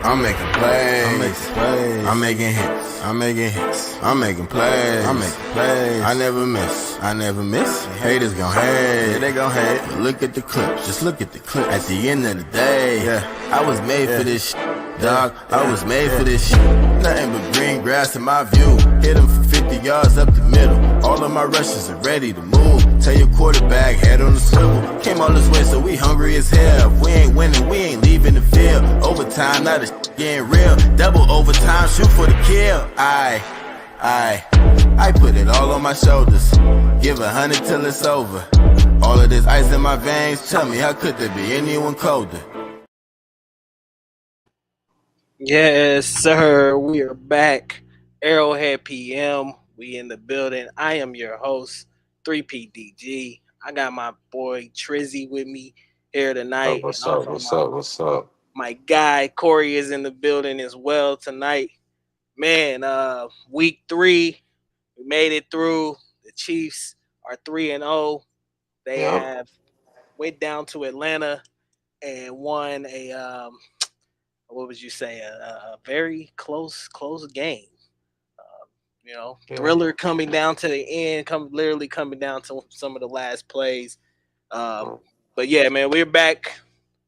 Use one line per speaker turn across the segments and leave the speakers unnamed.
I'm making plays. I'm making hits. I'm making hits. I'm making plays. I'm making plays. I never miss. Haters gon' hate. Yeah, they gon' hate. But look at the clips. Just look at the clips. At the end of the day, I was made for this shit. Dog, I was made for this shit. Nothing but green grass in my view. Hit him for 50 yards up the middle. All of my rushes are ready to move. Tell your quarterback, head on the swivel. Came all this way, so we hungry as hell. If we ain't winning, we ain't leaving the field. Overtime, now the shit getting real. Double overtime, shoot for the kill. I put it all on my shoulders. Give 100 till it's over. All of this ice in my veins, tell me, how could there be anyone colder?
Yes, sir. We are back. Arrowhead PM. We in the building. I am your host, 3PDG. I got my boy Trizzy with me here tonight.
What's up?
My guy Corey is in the building as well tonight. Man, week 3, we made it through. The Chiefs are 3-0. They have went down to Atlanta and won a what would you say, a very close game. Thriller coming down to the end, literally coming down to some of the last plays. But yeah, man, we're back.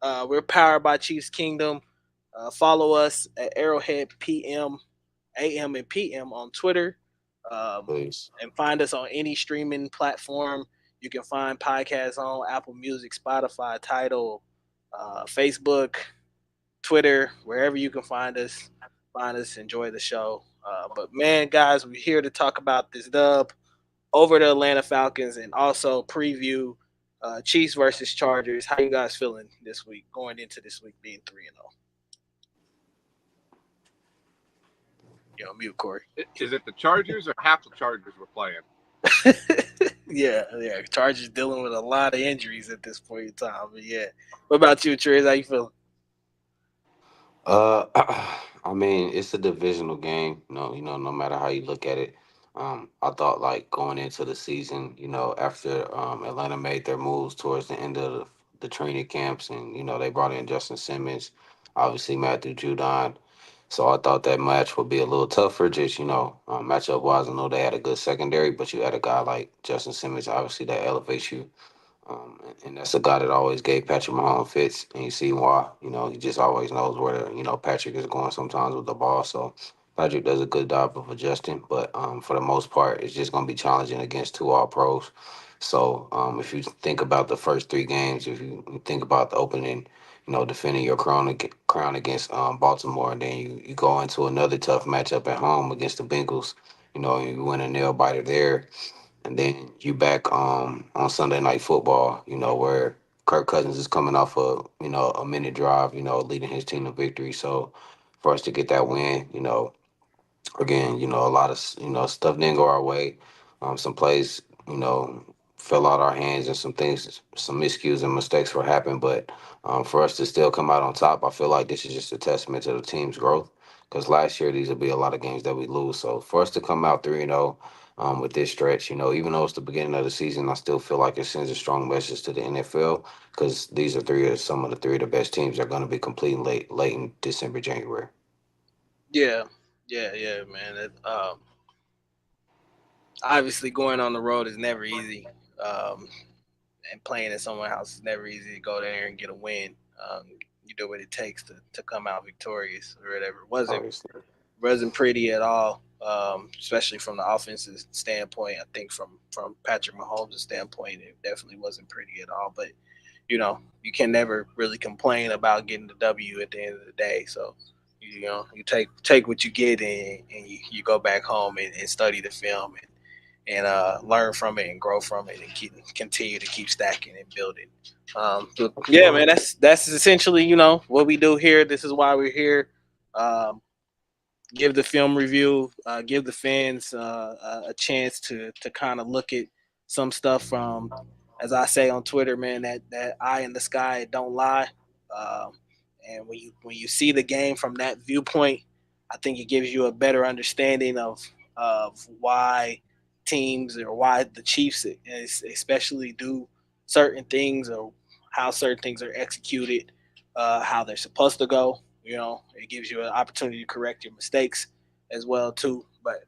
We're powered by Chiefs Kingdom. Follow us at Arrowhead PM, AM and PM on Twitter.
Please.
And find us on any streaming platform. You can find podcasts on Apple Music, Spotify, Tidal, Facebook, Twitter, wherever you can find us. Enjoy the show. But man, guys, we're here to talk about this dub over the Atlanta Falcons and also preview Chiefs versus Chargers. How you guys feeling this week, going into this week being 3-0? Mute Corey.
Is it the Chargers or half the Chargers we're playing?
yeah. Chargers dealing with a lot of injuries at this point in time. But yeah. What about you, Trez? How you feeling?
I mean, it's a divisional game. No matter how you look at it. I thought like going into the season, after Atlanta made their moves towards the end of the training camps, and they brought in Justin Simmons, obviously Matthew Judon. So I thought that match would be a little tougher, just matchup wise. I know they had a good secondary, but you had a guy like Justin Simmons, obviously that elevates you. And that's a guy that always gave Patrick Mahomes fits, and you see why. He just always knows where Patrick is going sometimes with the ball. So Patrick does a good job of adjusting, but for the most part, it's just going to be challenging against two All Pros. So if you think about the first 3 games, if you think about the opening, defending your crown against Baltimore, and then you go into another tough matchup at home against the Bengals, you win a nail biter there. And then you back on Sunday Night Football, where Kirk Cousins is coming off a minute drive, leading his team to victory. So for us to get that win, again, a lot of stuff didn't go our way. Some plays, fell out our hands, and some miscues and mistakes were happening. But for us to still come out on top, I feel like this is just a testament to the team's growth. Because last year these would be a lot of games that we lose. So for us to come out 3-0 with this stretch, even though it's the beginning of the season, I still feel like it sends a strong message to the NFL, because these are some of the three of the best teams that are going to be completing late in December, January.
Yeah, man. Obviously, going on the road is never easy, and playing at someone's house is never easy to go there and get a win. You do what it takes to come out victorious or whatever. It wasn't pretty at all, especially from the offensive standpoint. I think from Patrick Mahomes' standpoint, it definitely wasn't pretty at all. But you can never really complain about getting the W at the end of the day. So you take what you get, and you go back home and study the film and learn from it and grow from it and continue to keep stacking and building. But yeah, man, that's essentially what we do here. This is why we're here. Give the film review, give the fans a chance to kind of look at some stuff from, as I say on Twitter, man, that eye in the sky don't lie. And when you see the game from that viewpoint, I think it gives you a better understanding of why teams, or why the Chiefs especially do certain things, or how certain things are executed, how they're supposed to go. It gives you an opportunity to correct your mistakes as well too. But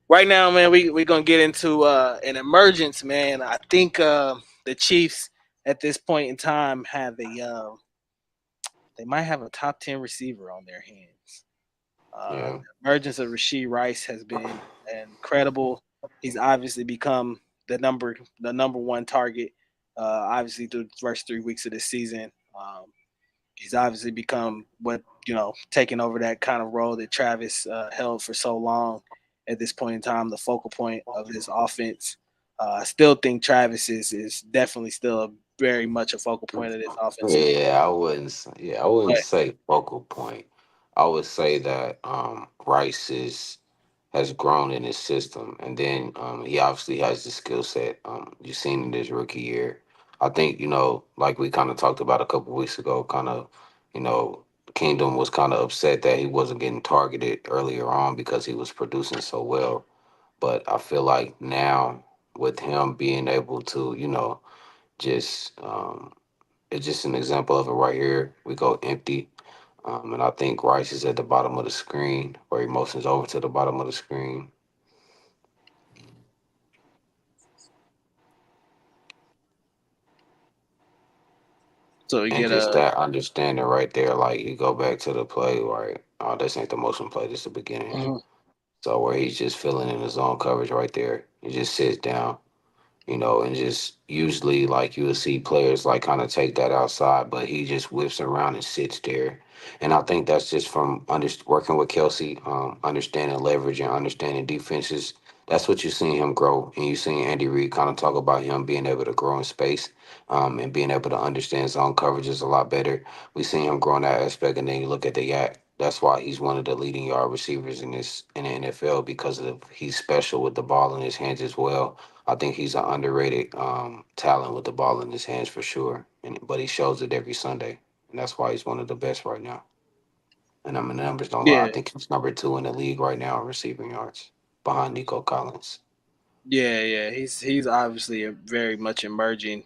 right now, man, we're gonna get into an emergence, man. I think the Chiefs at this point in time have they might have a top 10 receiver on their hands.
Yeah.
The emergence of Rasheed Rice has been incredible. He's obviously become the number one target. Obviously through the first 3 weeks of the season, he's obviously become what taking over that kind of role that Travis held for so long. At this point in time, the focal point of this offense. I still think Travis is definitely still very much a focal point of this offense as well.
I wouldn't
But
say focal point. I would say that Rice has grown in his system, and then he obviously has the skill set. You've seen in his rookie year. I think like we kind of talked about a couple weeks ago. Kind of, you know, Kingdom was kind of upset that he wasn't getting targeted earlier on because he was producing so well. But I feel like now with him being able to, just it's just an example of it right here. We go empty. And I think Rice is at the bottom of the screen, or he motions over to the bottom of the screen.
so we
And
get
just
a
that understanding right there, like you go back to the play, right? Oh, this ain't the motion play, this is the beginning.
mhm.
So where he's just filling in his own coverage right there. He just sits down, and just usually like you would see players like kind of take that outside, but he just whips around and sits there. And I think that's just from working with Kelsey, understanding leverage and understanding defenses. That's what you're seeing him grow, and you seeing Andy Reid kind of talk about him being able to grow in space, and being able to understand zone coverages a lot better. We seen him grow in that aspect, and then you look at the yak. That's why he's one of the leading yard receivers in the NFL because of he's special with the ball in his hands as well. I think he's an underrated talent with the ball in his hands for sure. But he shows it every Sunday, and that's why he's one of the best right now. And I mean, the numbers don't lie. I
Yeah,
think he's number two in the league right now in receiving yards, behind Nico Collins.
yeah. He's obviously a very much emerging.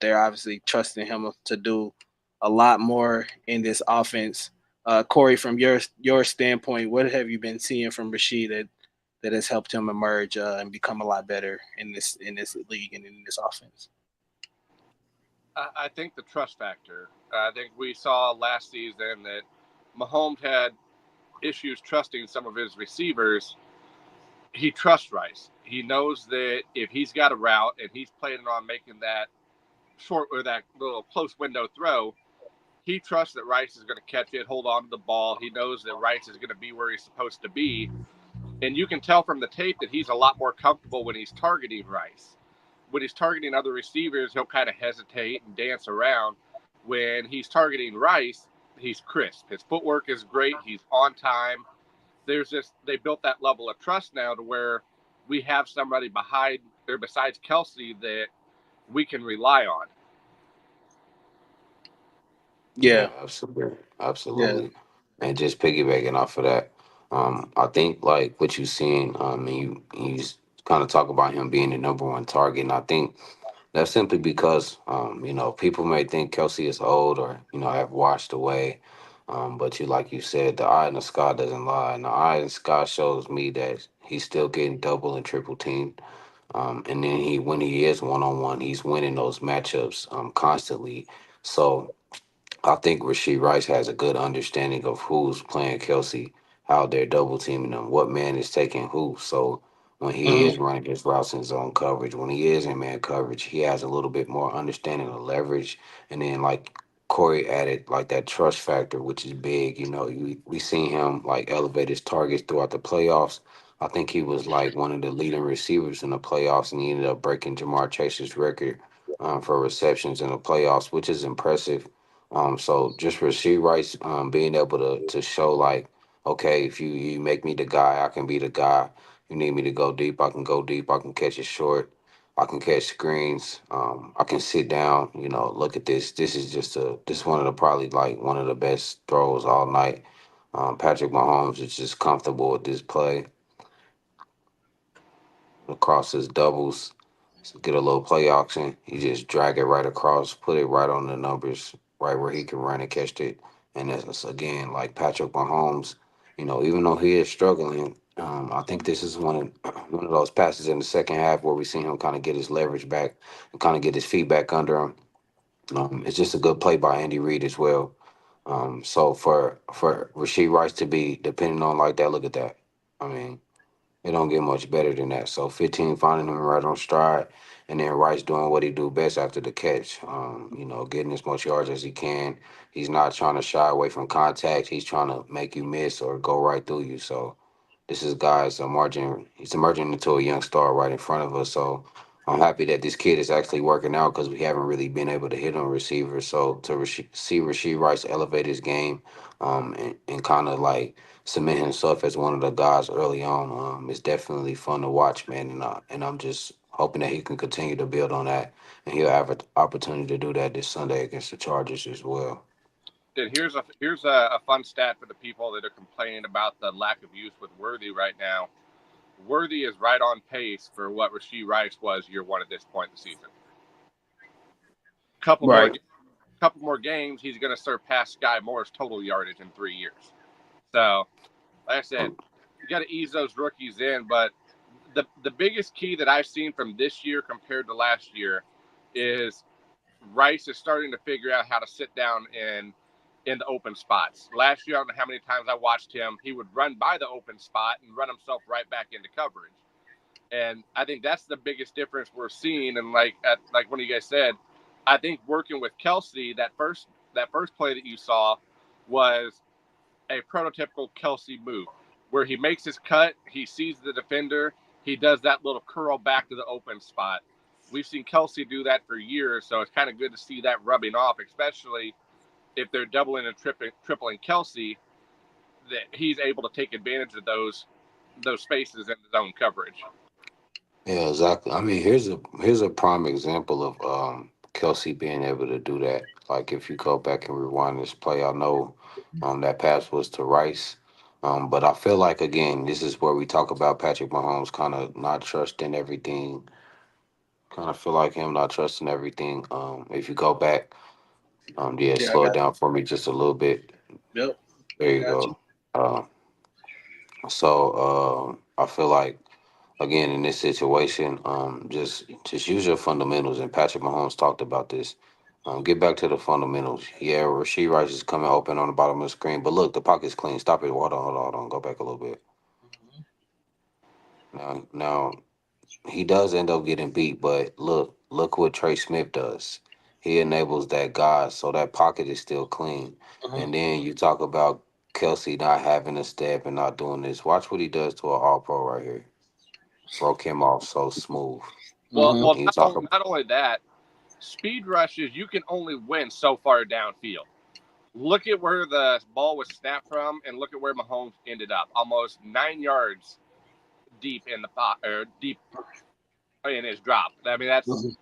They're obviously trusting him to do a lot more in this offense. Corey, from your standpoint, what have you been seeing from Rasheed that has helped him emerge and become a lot better in this league and in this offense?
I think the trust factor. I think we saw last season that Mahomes had issues trusting some of his receivers. He trusts Rice. He knows that if he's got a route and he's planning on making that short or that little close window throw, he trusts that Rice is going to catch it, hold on to the ball. He knows that Rice is going to be where he's supposed to be. And you can tell from the tape that he's a lot more comfortable when he's targeting Rice. When he's targeting other receivers, he'll kind of hesitate and dance around. When he's targeting Rice, he's crisp. His footwork is great. He's on time. They built that level of trust now to where we have somebody behind or besides Kelsey that we can rely on.
Yeah,
Yeah,
absolutely,
yeah.
absolutely. And just piggybacking off of that, I think like what you seen, and you kind of talk about him being the number one target, and I think that's simply because people may think Kelsey is old or have washed away, but like you said, the eye in the sky doesn't lie, and the eye in the sky shows me that he's still getting double and triple teamed. And then when he is one on one, he's winning those matchups constantly. So I think Rasheed Rice has a good understanding of who's playing Kelsey, how they're double teaming them, what man is taking who. So when he
Hmm.
is running his routes in zone coverage, when he is in man coverage, he has a little bit more understanding of leverage. And then like Corey added, like that trust factor, which is big. We seen him like elevate his targets throughout the playoffs. I think he was like one of the leading receivers in the playoffs, and he ended up breaking Jamar Chase's record for receptions in the playoffs, which is impressive. So just for Rasheed Rice, being able to show like, okay, if you make me the guy, I can be the guy. You need me to go deep, I can go deep. I can catch it short. I can catch screens. I can sit down. Look at this. This is one of the probably like one of the best throws all night. Patrick Mahomes is just comfortable with this play across his doubles. So get a little play action. You just drag it right across, put it right on the numbers, right where he can run and catch it. And that's again like Patrick Mahomes. Even though he is struggling, I think this is one of those passes in the second half where we seen him kind of get his leverage back and kind of get his feet back under him. It's just a good play by Andy Reid as well. So for Rasheed Rice to be depending on like that, look at that. I mean, it don't get much better than that. So 15 finding him right on stride, and then Rice doing what he do best after the catch. Getting as much yards as he can. He's not trying to shy away from contact. He's trying to make you miss or go right through you. So this is guys emerging. He's emerging into a young star right in front of us. So I'm happy that this kid is actually working out because we haven't really been able to hit on receivers. So to see Rasheed Rice elevate his game, and kind of like cement himself as one of the guys early on, it's definitely fun to watch, man. And I'm just hoping that he can continue to build on that, and he'll have an opportunity to do that this Sunday against the Chargers as well.
And here's a fun stat for the people that are complaining about the lack of use with Worthy right now. Worthy is right on pace for what Rasheed Rice was year one at this point in the season. Couple more
Right.
couple more games, he's going to surpass Sky Moore's total yardage in 3 years. So, like I said, you got to ease those rookies in. But the biggest key that I've seen from this year compared to last year is Rice is starting to figure out how to sit down in the open spots. Last year, I don't know how many times I watched him. He would run by the open spot and run himself right back into coverage. And I think that's the biggest difference we're seeing. And like one of you guys said, I think working with Kelsey, that first play that you saw was a prototypical Kelsey move where he makes his cut, he sees the defender, he does that little curl back to the open spot. We've seen Kelsey do that for years, so it's kind of good to see that rubbing off, especially if they're doubling and tripling Kelsey, that he's able to take advantage of those spaces in his own coverage.
Yeah, exactly. I mean, here's a prime example of Kelsey being able to do that. Like if you go back and rewind this play, I know that pass was to Rice. But I feel like again, this is where we talk about Patrick Mahomes kind of not trusting everything. Kind of feel like him not trusting everything. If you go back, yeah,
Yeah, I
slow it
got
down for me just a little bit.
you. Yep.
There
I
you
got you.
go. I feel like again in this situation, just use your fundamentals. And Patrick Mahomes talked about this. Get back to the fundamentals. Yeah, Rasheed Rice is coming open on the bottom of the screen, but look, the pocket's clean. Stop it. Hold on. Go back a little bit. Now he does end up getting beat, but look what Trey Smith does. He enables that guy, so that pocket is still clean.
Mhm.
And then you talk about Kelsey not having a step and not doing this. Watch what he does to an All Pro right here. Broke him off so smooth.
Well,
Mhm.
well,
And you
not
talk
only,
about
not only that, speed rushes you can only win so far downfield. Look at where the ball was snapped from, and look at where Mahomes ended up, almost 9 yards deep in the or deep in his drop. I mean, that's
Mhm.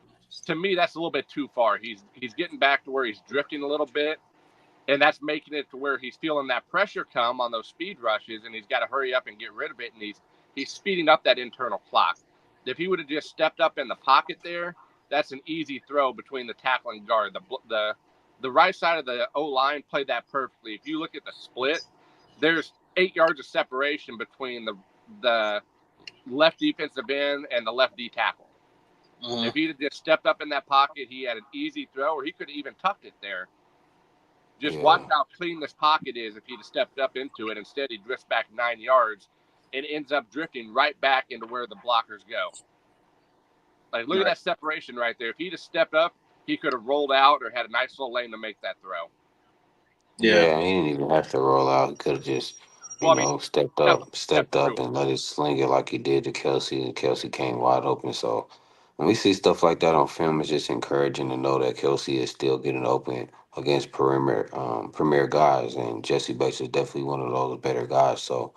to me that's a little bit too far. He's getting back to where he's drifting a little bit, and that's making it to where he's feeling that pressure come on those speed rushes, and he's got to hurry up and get rid of it, and he's speeding up that internal clock. If he would have just stepped up in the pocket there, that's an easy throw between the tackle and guard. The right side of the O line played that perfectly. If you look at the split, there's 8 yards of separation between the left defensive end and the left D tackle.
Mhm.
If he'd have just stepped up in that pocket, he had an easy throw, or he could have even tucked it there. Just watch
yeah,
how clean this pocket is if he'd have stepped up into it. Instead, he drifts back 9 yards and ends up drifting right back into where the blockers go. Like, look at
Right.
that separation right there. If he'd have stepped up, he could have rolled out or had a nice little lane to make that throw.
Yeah.
yeah. He didn't even have to roll out. He could have just,
Well, I mean,
stepped
step through
up
it.
and let it sling it like he did to Kelsey, and Kelsey came wide open. So when we see stuff like that on film, it's just encouraging to know that Kelsey is still getting open against premier guys, and Jesse Bates is definitely one of those better guys. So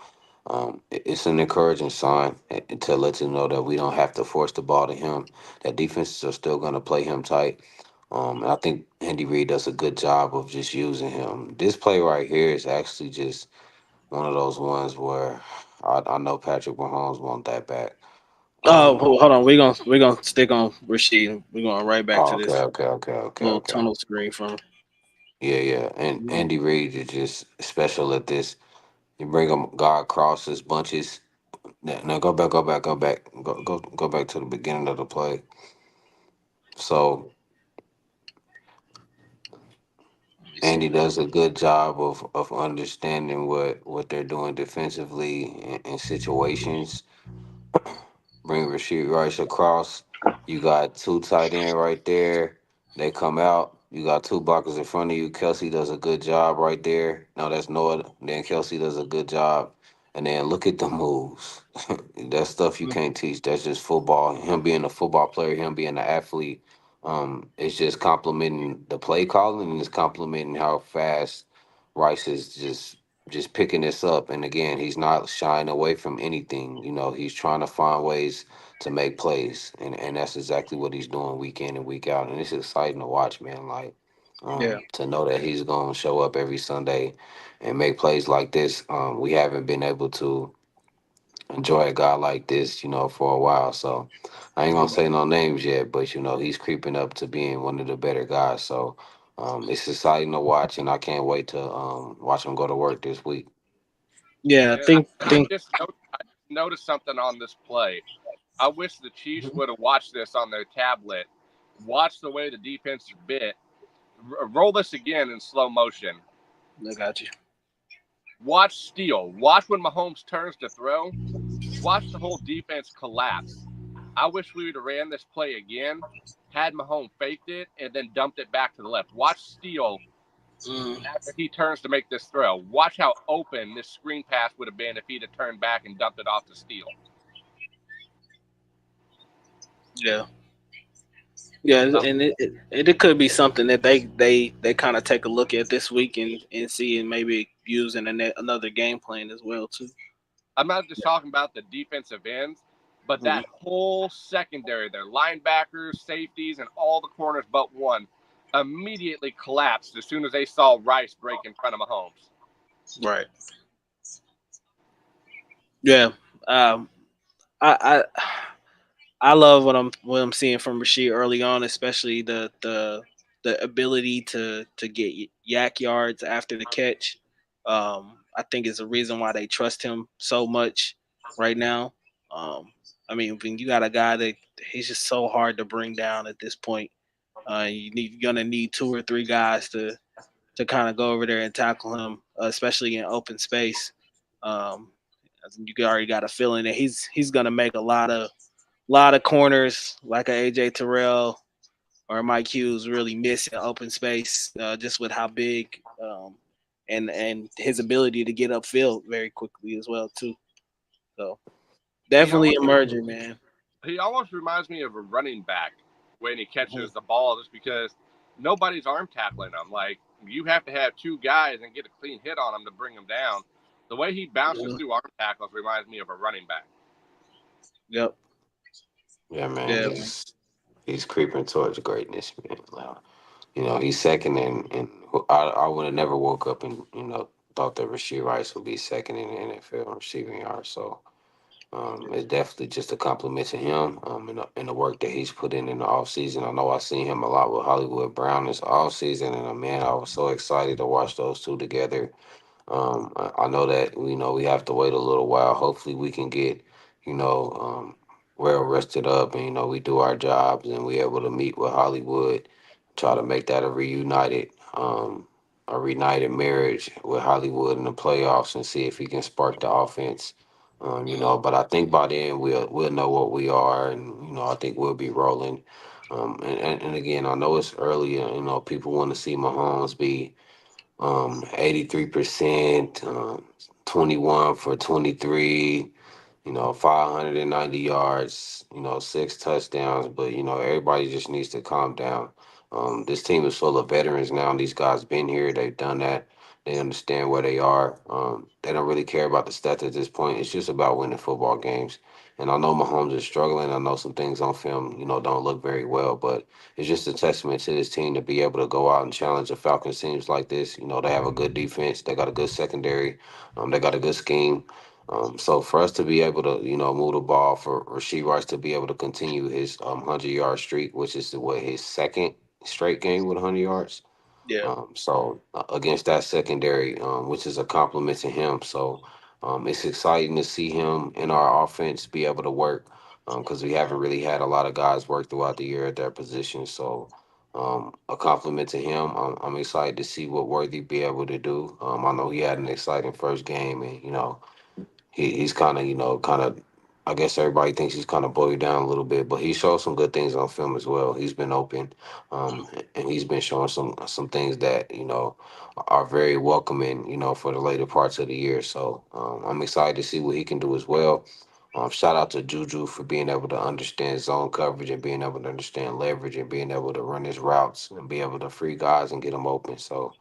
it's an encouraging sign to let you know that we don't have to force the ball to him. That defenses are still going to play him tight. And I think Andy Reid does a good job of just using him. This play right here is actually just one of those ones where I know Patrick Mahomes want that back.
Oh,
Um,
hold on. We're gonna stick on Rasheed. We're going right back
oh,
to
okay,
this
okay, okay, okay,
little
okay.
tunnel screen from.
Yeah, yeah. And
Mhm.
Andy Reid is just special at this. You bring him God crosses, bunches. Now go back to the beginning of the play. So
Let me
Andy
see.
does a good job of understanding what they're doing defensively in situations. Bring Rasheed Rice across. You got two tight end right there. They come out. You got two blockers in front of you. Kelsey does a good job right there. No, that's Noah. Then Kelsey does a good job. And then look at the moves. That's stuff you
Mm.
can't teach. That's just football. Him being a football player, him being an athlete, it's just complimenting the play calling and it's complimenting how fast Rice is just picking this up. And again, he's not shying away from anything. You know, he's trying to find ways to make plays, and that's exactly what he's doing week in and week out. And it's exciting to watch, man. Like
Yeah.
to know that he's going to show up every Sunday and make plays like this. We haven't been able to enjoy a guy like this, for a while. So I ain't gonna
Mhm.
say no names yet, but he's creeping up to being one of the better guys. So it's exciting to watch, and I can't wait to watch him go to work this week.
Yeah.
And
Think.
I just noticed something on this play. I wish the Chiefs would have watched this on their tablet, watched the way the defense bit, roll this again in slow motion.
I got you.
Watch steal. Watch when Mahomes turns to throw. Watch the whole defense collapse. I wish we would have ran this play again, had Mahomes faked it, and then dumped it back to the left. Watch steal
Mm.
after he turns to make this throw. Watch how open this screen pass would have been if he'd have turned back and dumped it off to steal.
Yeah. Yeah,
So
and it could be something that they kind of take a look at this week and see and maybe use in another game plan as well too.
I'm not just talking about the defensive ends, but
Mhm.
that whole secondary, their linebackers, safeties, and all the corners but one immediately collapsed as soon as they saw Rice break in front of Mahomes.
Right. Yeah. Um. I I love what I'm seeing from Rasheed early on, especially the ability to get yak yards after the catch. I think is the reason why they trust him so much right now. Um, I mean, when you got a guy that he's just so hard to bring down at this point, you're gonna need two or three guys to kind of go over there and tackle him, especially in open space. Um, you already got a feeling that he's gonna make a lot of corners like a AJ Terrell or Mike Hughes really miss in open space, just with how big and his ability to get upfield very quickly as well too. So
He
definitely
almost
emerging, man.
he almost reminds me of a running back when he
Mhm.
catches the ball, just because nobody's arm tackling him. Like, you have to have two guys and get a clean hit on him to bring him down. The way he bounces
Yeah.
through arm tackles reminds me of a running back.
Yep.
Yeah, man,
Yeah.
he's creeping towards greatness, man. Like, he's second, and I would have never woke up and thought that Rasheed Rice would be second in the NFL in receiving yards. So it's definitely just a compliment to him and the work that he's put in the offseason. I know I seen him a lot with Hollywood Brown this offseason, and man, I was so excited to watch those two together. I know that we have to wait a little while. Hopefully, we can get well rested up, and we do our jobs, and we able to meet with Hollywood, try to make that a reunited marriage with Hollywood in the playoffs, and see if he can spark the offense. But I think by then we'll know what we are, and I think we'll be rolling. And again, I know it's early. People want to see Mahomes be 83%, 21 for 23, 590 yards, six touchdowns. But, everybody just needs to calm down. This team is full of veterans now. These guys been here. They've done that. They understand where they are. They don't really care about the stats at this point. It's just about winning football games. And I know Mahomes is struggling. I know some things on film, don't look very well. But it's just a testament to this team to be able to go out and challenge the Falcons teams like this. They have a good defense. They got a good secondary. They got a good scheme. So for us to be able to, move the ball, for Rasheed Rice to be able to continue his 100-yard streak, which is his second straight game with 100 yards.
Yeah.
So against that secondary, which is a compliment to him. So it's exciting to see him in our offense be able to work because we haven't really had a lot of guys work throughout the year at their position. So a compliment to him. I'm excited to see what Worthy be able to do. I know he had an exciting first game, and he's kind of, I guess everybody thinks he's kind of boiled down a little bit, but he showed some good things on film as well. He's been open, and he's been showing some things that are very welcoming, for the later parts of the year. So I'm excited to see what he can do as well. Shout out to Juju for being able to understand zone coverage and being able to understand leverage and being able to run his routes and be able to free guys and get them open. So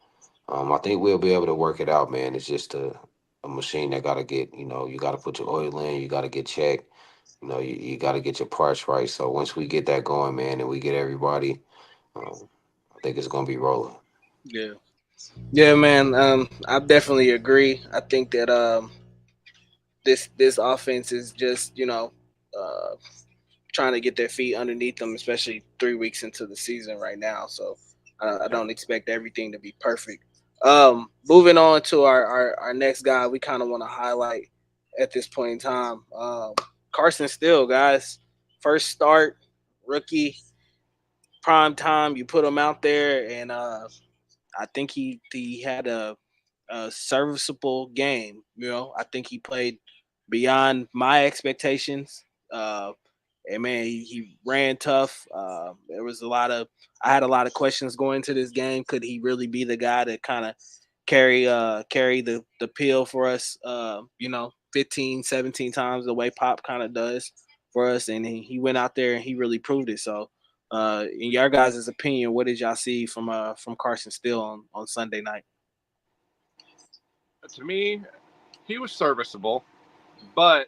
I think we'll be able to work it out, man. It's just a machine that got to get, you got to put your oil in, you got to get checked, you got to get your parts right. So once we get that going, man, and we get everybody, I think it's going to be rolling.
Yeah. Yeah, man. I definitely agree. I think that this offense is just uh, trying to get their feet underneath them, especially 3 weeks into the season right now. So I
Yeah.
don't expect everything to be perfect. Moving on to our next guy, we kind of want to highlight at this point in time. Carson Steele, guys, first start, rookie, prime time. You put him out there, and I think he had a serviceable game. I think he played beyond my expectations. Uh, and man, he ran tough. There was I had a lot of questions going into this game. Could he really be the guy to kind of carry the pill for us? 15, 17 times the way Pop kind of does for us, and he went out there and he really proved it. So, in your guys' opinion, what did y'all see from Carson Steele on Sunday night?
To me, he was serviceable, but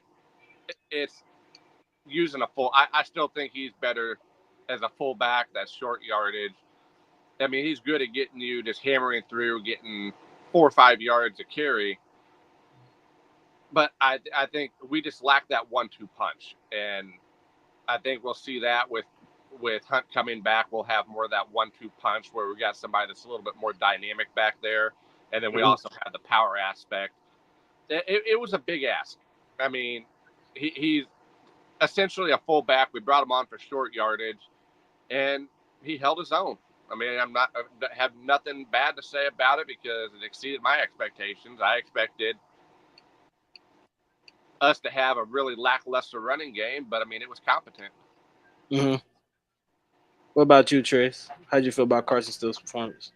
it's using a full. I still think he's better as a fullback. That's short yardage. I mean, he's good at getting you just hammering through, getting 4 or 5 yards a carry. But I think we just lack that 1-2 punch, and I think we'll see that with Hunt coming back. We'll have more of that 1-2 punch where we got somebody that's a little bit more dynamic back there, and then we also have the power aspect. It was a big ask. I mean, he's essentially a fullback. We brought him on for short yardage, and he held his own. I mean, I have nothing bad to say about it because it exceeded my expectations. I expected us to have a really lackluster running game, but I mean, it was competent.
Mm-hmm. What about you, Trace? How'd you feel about Carson Steele's performance?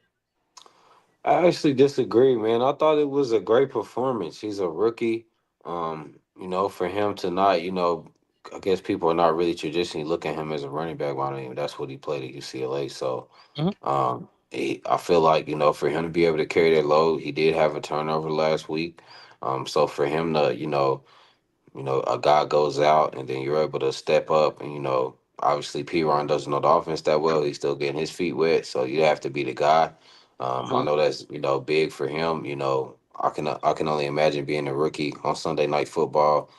I actually disagree, man. I thought it was a great performance. He's a rookie. For him to not, I guess people are not really traditionally looking at him as a running back. But I mean, that's what he played at UCLA. So
Mm-hmm.
I feel like, for him to be able to carry that load, he did have a turnover last week. So for him to, a guy goes out and then you're able to step up and, obviously P. Ron doesn't know the offense that well. He's still getting his feet wet. So you have to be the guy. I know that's, big for him. I can only imagine being a rookie on Sunday Night Football,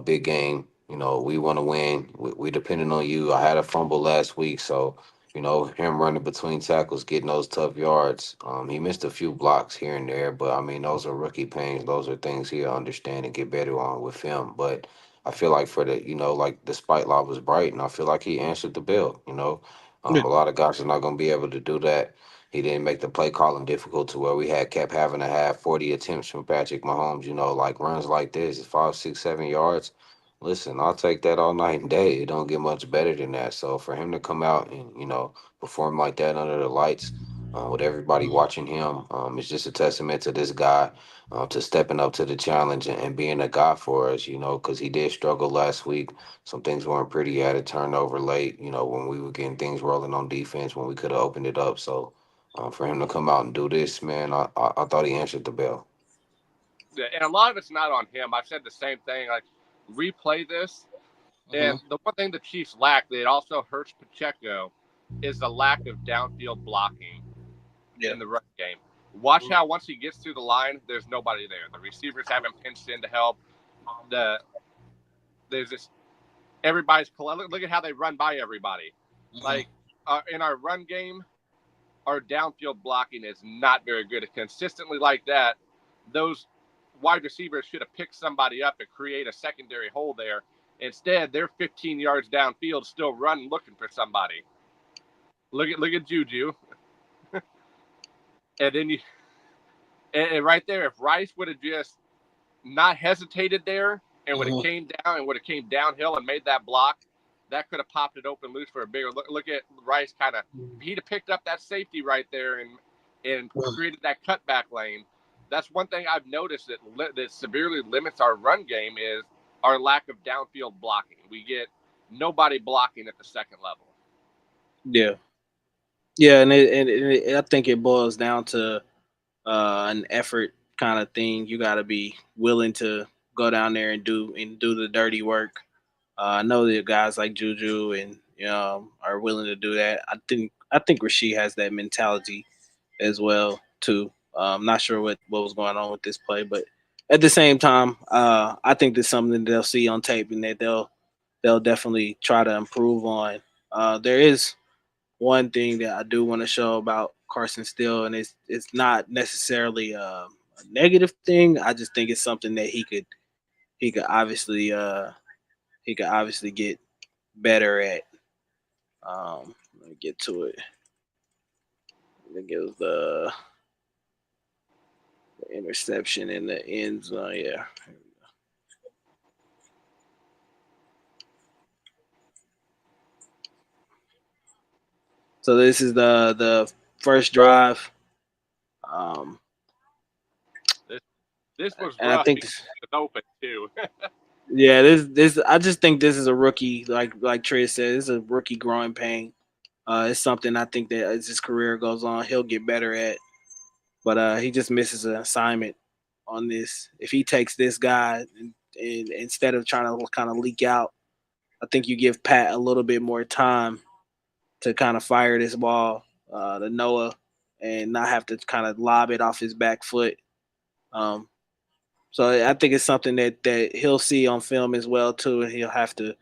big game. We want to win. We depending on you. I had a fumble last week. So, him running between tackles, getting those tough yards. He missed a few blocks here and there, but I mean, those are rookie pains. Those are things he'll understand and get better on with him. But I feel like for the, like the spotlight was bright, and I feel like he answered the bell. A
Yeah.
lot of guys are not going to be able to do that. He didn't make the play calling difficult to where we had kept having to have 40 attempts from Patrick Mahomes. Like runs like this, 5, 6, 7 yards. Listen, I'll take that all night and day. It don't get much better than that. So for him to come out and perform like that under the lights, with everybody watching him, it's just a testament to this guy, to stepping up to the challenge and being a guy for us. Because he did struggle last week. Some things weren't pretty. He had a turnover late. When we were getting things rolling on defense when we could have opened it up. So for him to come out and do this, man, I thought he answered the bell.
And a lot of it's not on him. I've said the same thing. Like, replay this,
Mm-hmm.
and the one thing the Chiefs lack that also hurts Pacheco is the lack of downfield blocking
Yeah.
in the run game. Watch how once he gets through the line, there's nobody there. The receivers haven't pinched in to help. There's this everybody's look at how they run by everybody.
Mm-hmm.
Like in our run game, our downfield blocking is not very good. Consistently like that, those wide receivers should have picked somebody up and create a secondary hole there. Instead, they're 15 yards downfield, still running, looking for somebody. Look at Juju, and then and right there, if Rice would have just not hesitated there and would have came down and would have came downhill and made that block, that could have popped it open loose for a bigger look. Look at Rice kind of. He'd have picked up that safety right there and created that cutback lane. That's one thing I've noticed that severely limits our run game is our lack of downfield blocking. We get nobody blocking at the second level.
Yeah, yeah, and I think it boils down to an effort kind of thing. You got to be willing to go down there and do the dirty work. I know that guys like Juju and are willing to do that. I think Rasheed has that mentality as well too. I'm not sure what was going on with this play, but at the same time, I think there's something that they'll see on tape and that they'll definitely try to improve on. There is one thing that I do want to show about Carson Steele, and it's not necessarily a negative thing. I just think it's something that he could obviously get better at. Let me get to it. I think it was the interception in the end zone. Yeah. So this is the first drive. Um,
This was
and I
rough
think
because it was open too.
yeah, this I just think this is a rookie, like Trey said, this is a rookie growing pain. It's something I think that as his career goes on, he'll get better at. But he just misses an assignment on this. If he takes this guy and instead of trying to kind of leak out, I think you give Pat a little bit more time to kind of fire this ball to Noah and not have to kind of lob it off his back foot. Um, so I think it's something that he'll see on film as well too, and he'll have to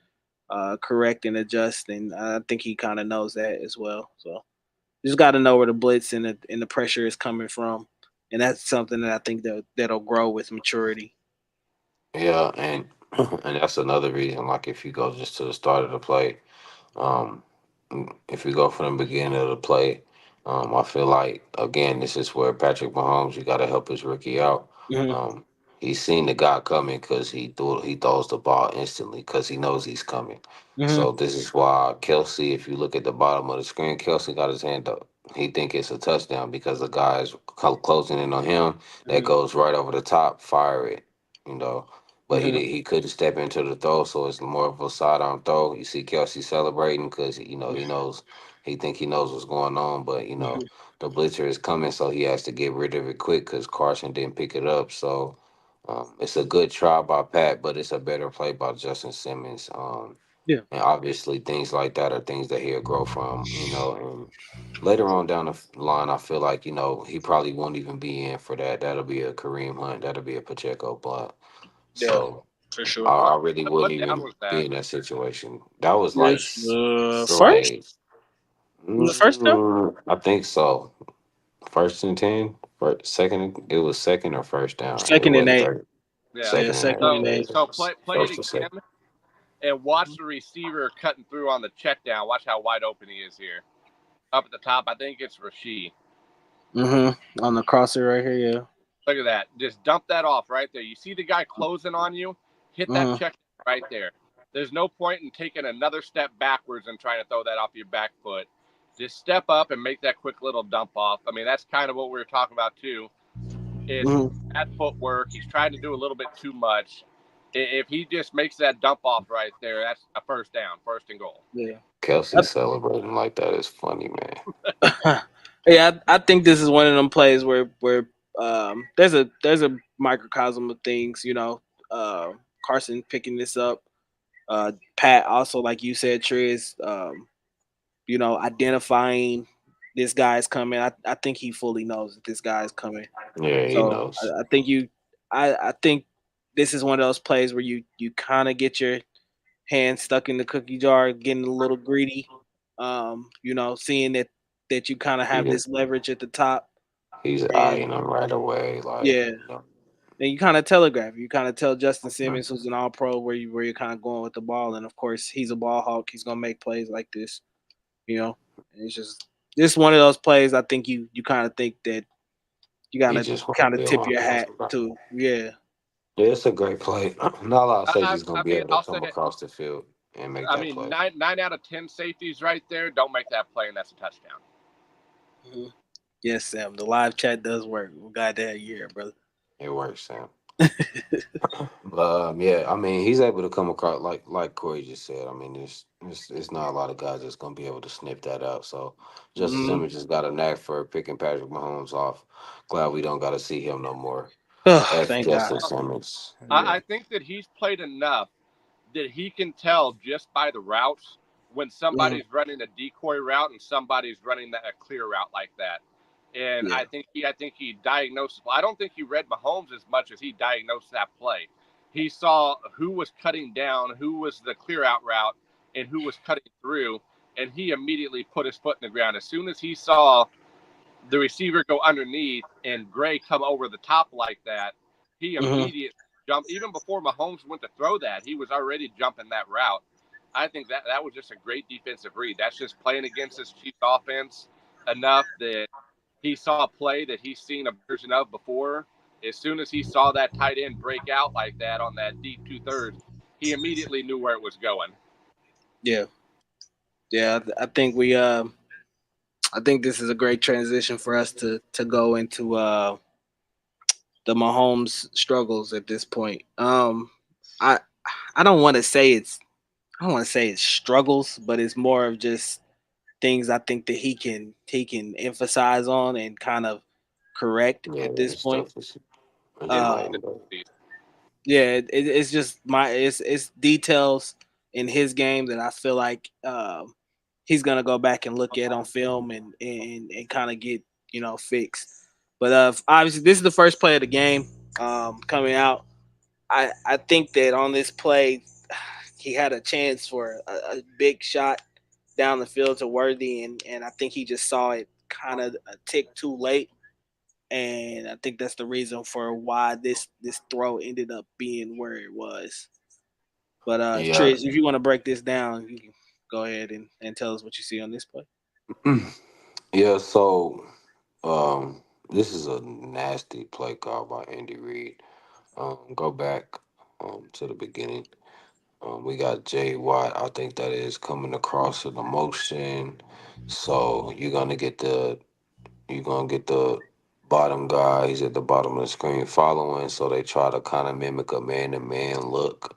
correct and adjust. And I think he kind of knows that as well. So you just got to know where the blitz and the pressure is coming from, and that's something that I think that'll grow with maturity.
Yeah, and and that's another reason. Like if you go just to the start of the play, um, if you go from the beginning of the play, I feel like again this is where Patrick Mahomes you got to help his rookie out.
Hmm.
Um, he's seen the guy coming because he throws the ball instantly because he knows he's coming.
Hmm.
So this is why Kelsey, if you look at the bottom of the screen, Kelsey got his hand up. He think it's a touchdown because the guy is closing in on him. That
Hmm.
goes right over the top, fire it, you know. But
Hmm.
he couldn't step into the throw, so it's more of a sidearm throw. You see Kelsey celebrating because he knows he knows what's going on, but the blitzer is coming, so he has to get rid of it quick because Carson didn't pick it up. So it's a good try by Pat, but it's a better play by Justin Simmons.
Yeah.
And obviously things like that are things that he'll grow from, and later on down the line, I feel like he probably won't even be in for that. That'll be a Kareem Hunt. That'll be a Pacheco blunt.
Yeah,
So
for sure.
I really wouldn't
What down
even
was that?
be in that situation. That was like
This the first
like
was the first down.
I think so. First and 10, second. It was second or first down. It
Second and
wasn't
8.
third.
Yeah.
Yeah,
Second and
second and
eight.
eight.
So play it
First or second.
again and watch the receiver cutting through on the check down. Watch how wide open he is here. Up at the top, I think it's Rasheed.
On the crosser right here. Yeah.
Look at that. Just dump that off right there. You see the guy closing on you? Hit that check right there. There's no point in taking another step backwards and trying to throw that off your back foot. Just step up and make that quick little dump off. I mean, that's kind of what we were talking about too. It's bad footwork. He's trying to do a little bit too much. If he just makes that dump off right there, that's a first down, first and goal.
Yeah.
Kelsey celebrating like that is funny, man.
Yeah, I think this is one of them plays where there's a microcosm of things. Carson picking this up. Pat also, like you said, Triz, identifying this guy's coming. I think he fully knows that this guy is coming.
Yeah, he
So
knows.
I think this is one of those plays where you kind of get your hand stuck in the cookie jar, getting a little greedy. Seeing that that you kind of
He
have
just
this leverage at the top,
he's
and
eyeing him right away, like
yeah,
you know.
and you kind of telegraph. You kind of tell Justin Simmons, who's an All Pro, where you're kind of going with the ball, and of course he's a ball hawk. He's gonna make plays like this, you know. And it's just this one of those plays. I think you kind of think that you
He
gotta
just want to
kind of
be
tip
on
your
him.
hat to. Yeah.
Yeah, it's a great play. Not a lot of safeties gonna
I
be
mean,
able to
I'll say
come across the field and make
I
that
mean,
play.
nine out of 10 safeties right there don't make that play, and that's a touchdown.
Hmm. Yes, Sam. The live chat does work. We're glad to have you here, brother.
It works, Sam. But yeah, I mean, he's able to come across like Corey just said. I mean, it's not a lot of guys that's gonna be able to sniff that out. So Justin
Hmm.
Simmons just got a knack for picking Patrick Mahomes off. Glad we don't got to see him no more.
Oh,
F
thank God.
Justin Simmons.
Yeah.
I think that he's played enough that he can tell just by the routes when
Hmm.
somebody's running a decoy route and somebody's running a clear route like that. And
Yeah.
I think he diagnosed. I don't think he read Mahomes as much as he diagnosed that play. He saw who was cutting down, who was the clear out route, and who was cutting through, and he immediately put his foot in the ground as soon as he saw the receiver go underneath and Gray come over the top like that. He
Hmm.
immediately jumped. Even before Mahomes went to throw that, he was already jumping that route. I think that was just a great defensive read. That's just playing against this Chiefs offense enough that he saw a play that he's seen a version of before. As soon as he saw that tight end break out like that on that deep 2/3, he immediately knew where it was going.
Yeah. Yeah. I think I think this is a great transition for us to go into the Mahomes struggles at this point. I I don't want to say I don't want to say it's struggles, but it's more of just things I think that he can emphasize on and kind of correct
Yeah,
at this
this
point.
stuff is
Um,
mind.
yeah, it's just it's details in his game that I feel like he's gonna go back and look at on film and kind of get fixed. But obviously, this is the first play of the game coming out. I think that on this play, he had a chance for a big shot down the field to Worthy, and I think he just saw it kind of a tick too late, and I think that's the reason for why this throw ended up being where it was. But
Yeah.
Trish, if you want to break this down, you can go ahead and tell us what you see on this play.
Yeah, so um this is a nasty play call by Andy Reid. Go back to the beginning. We got Jay Watt, I think that is coming across in the motion. So you're gonna get the bottom guy, he's at the bottom of the screen following, so they try to kind of mimic a man to man look.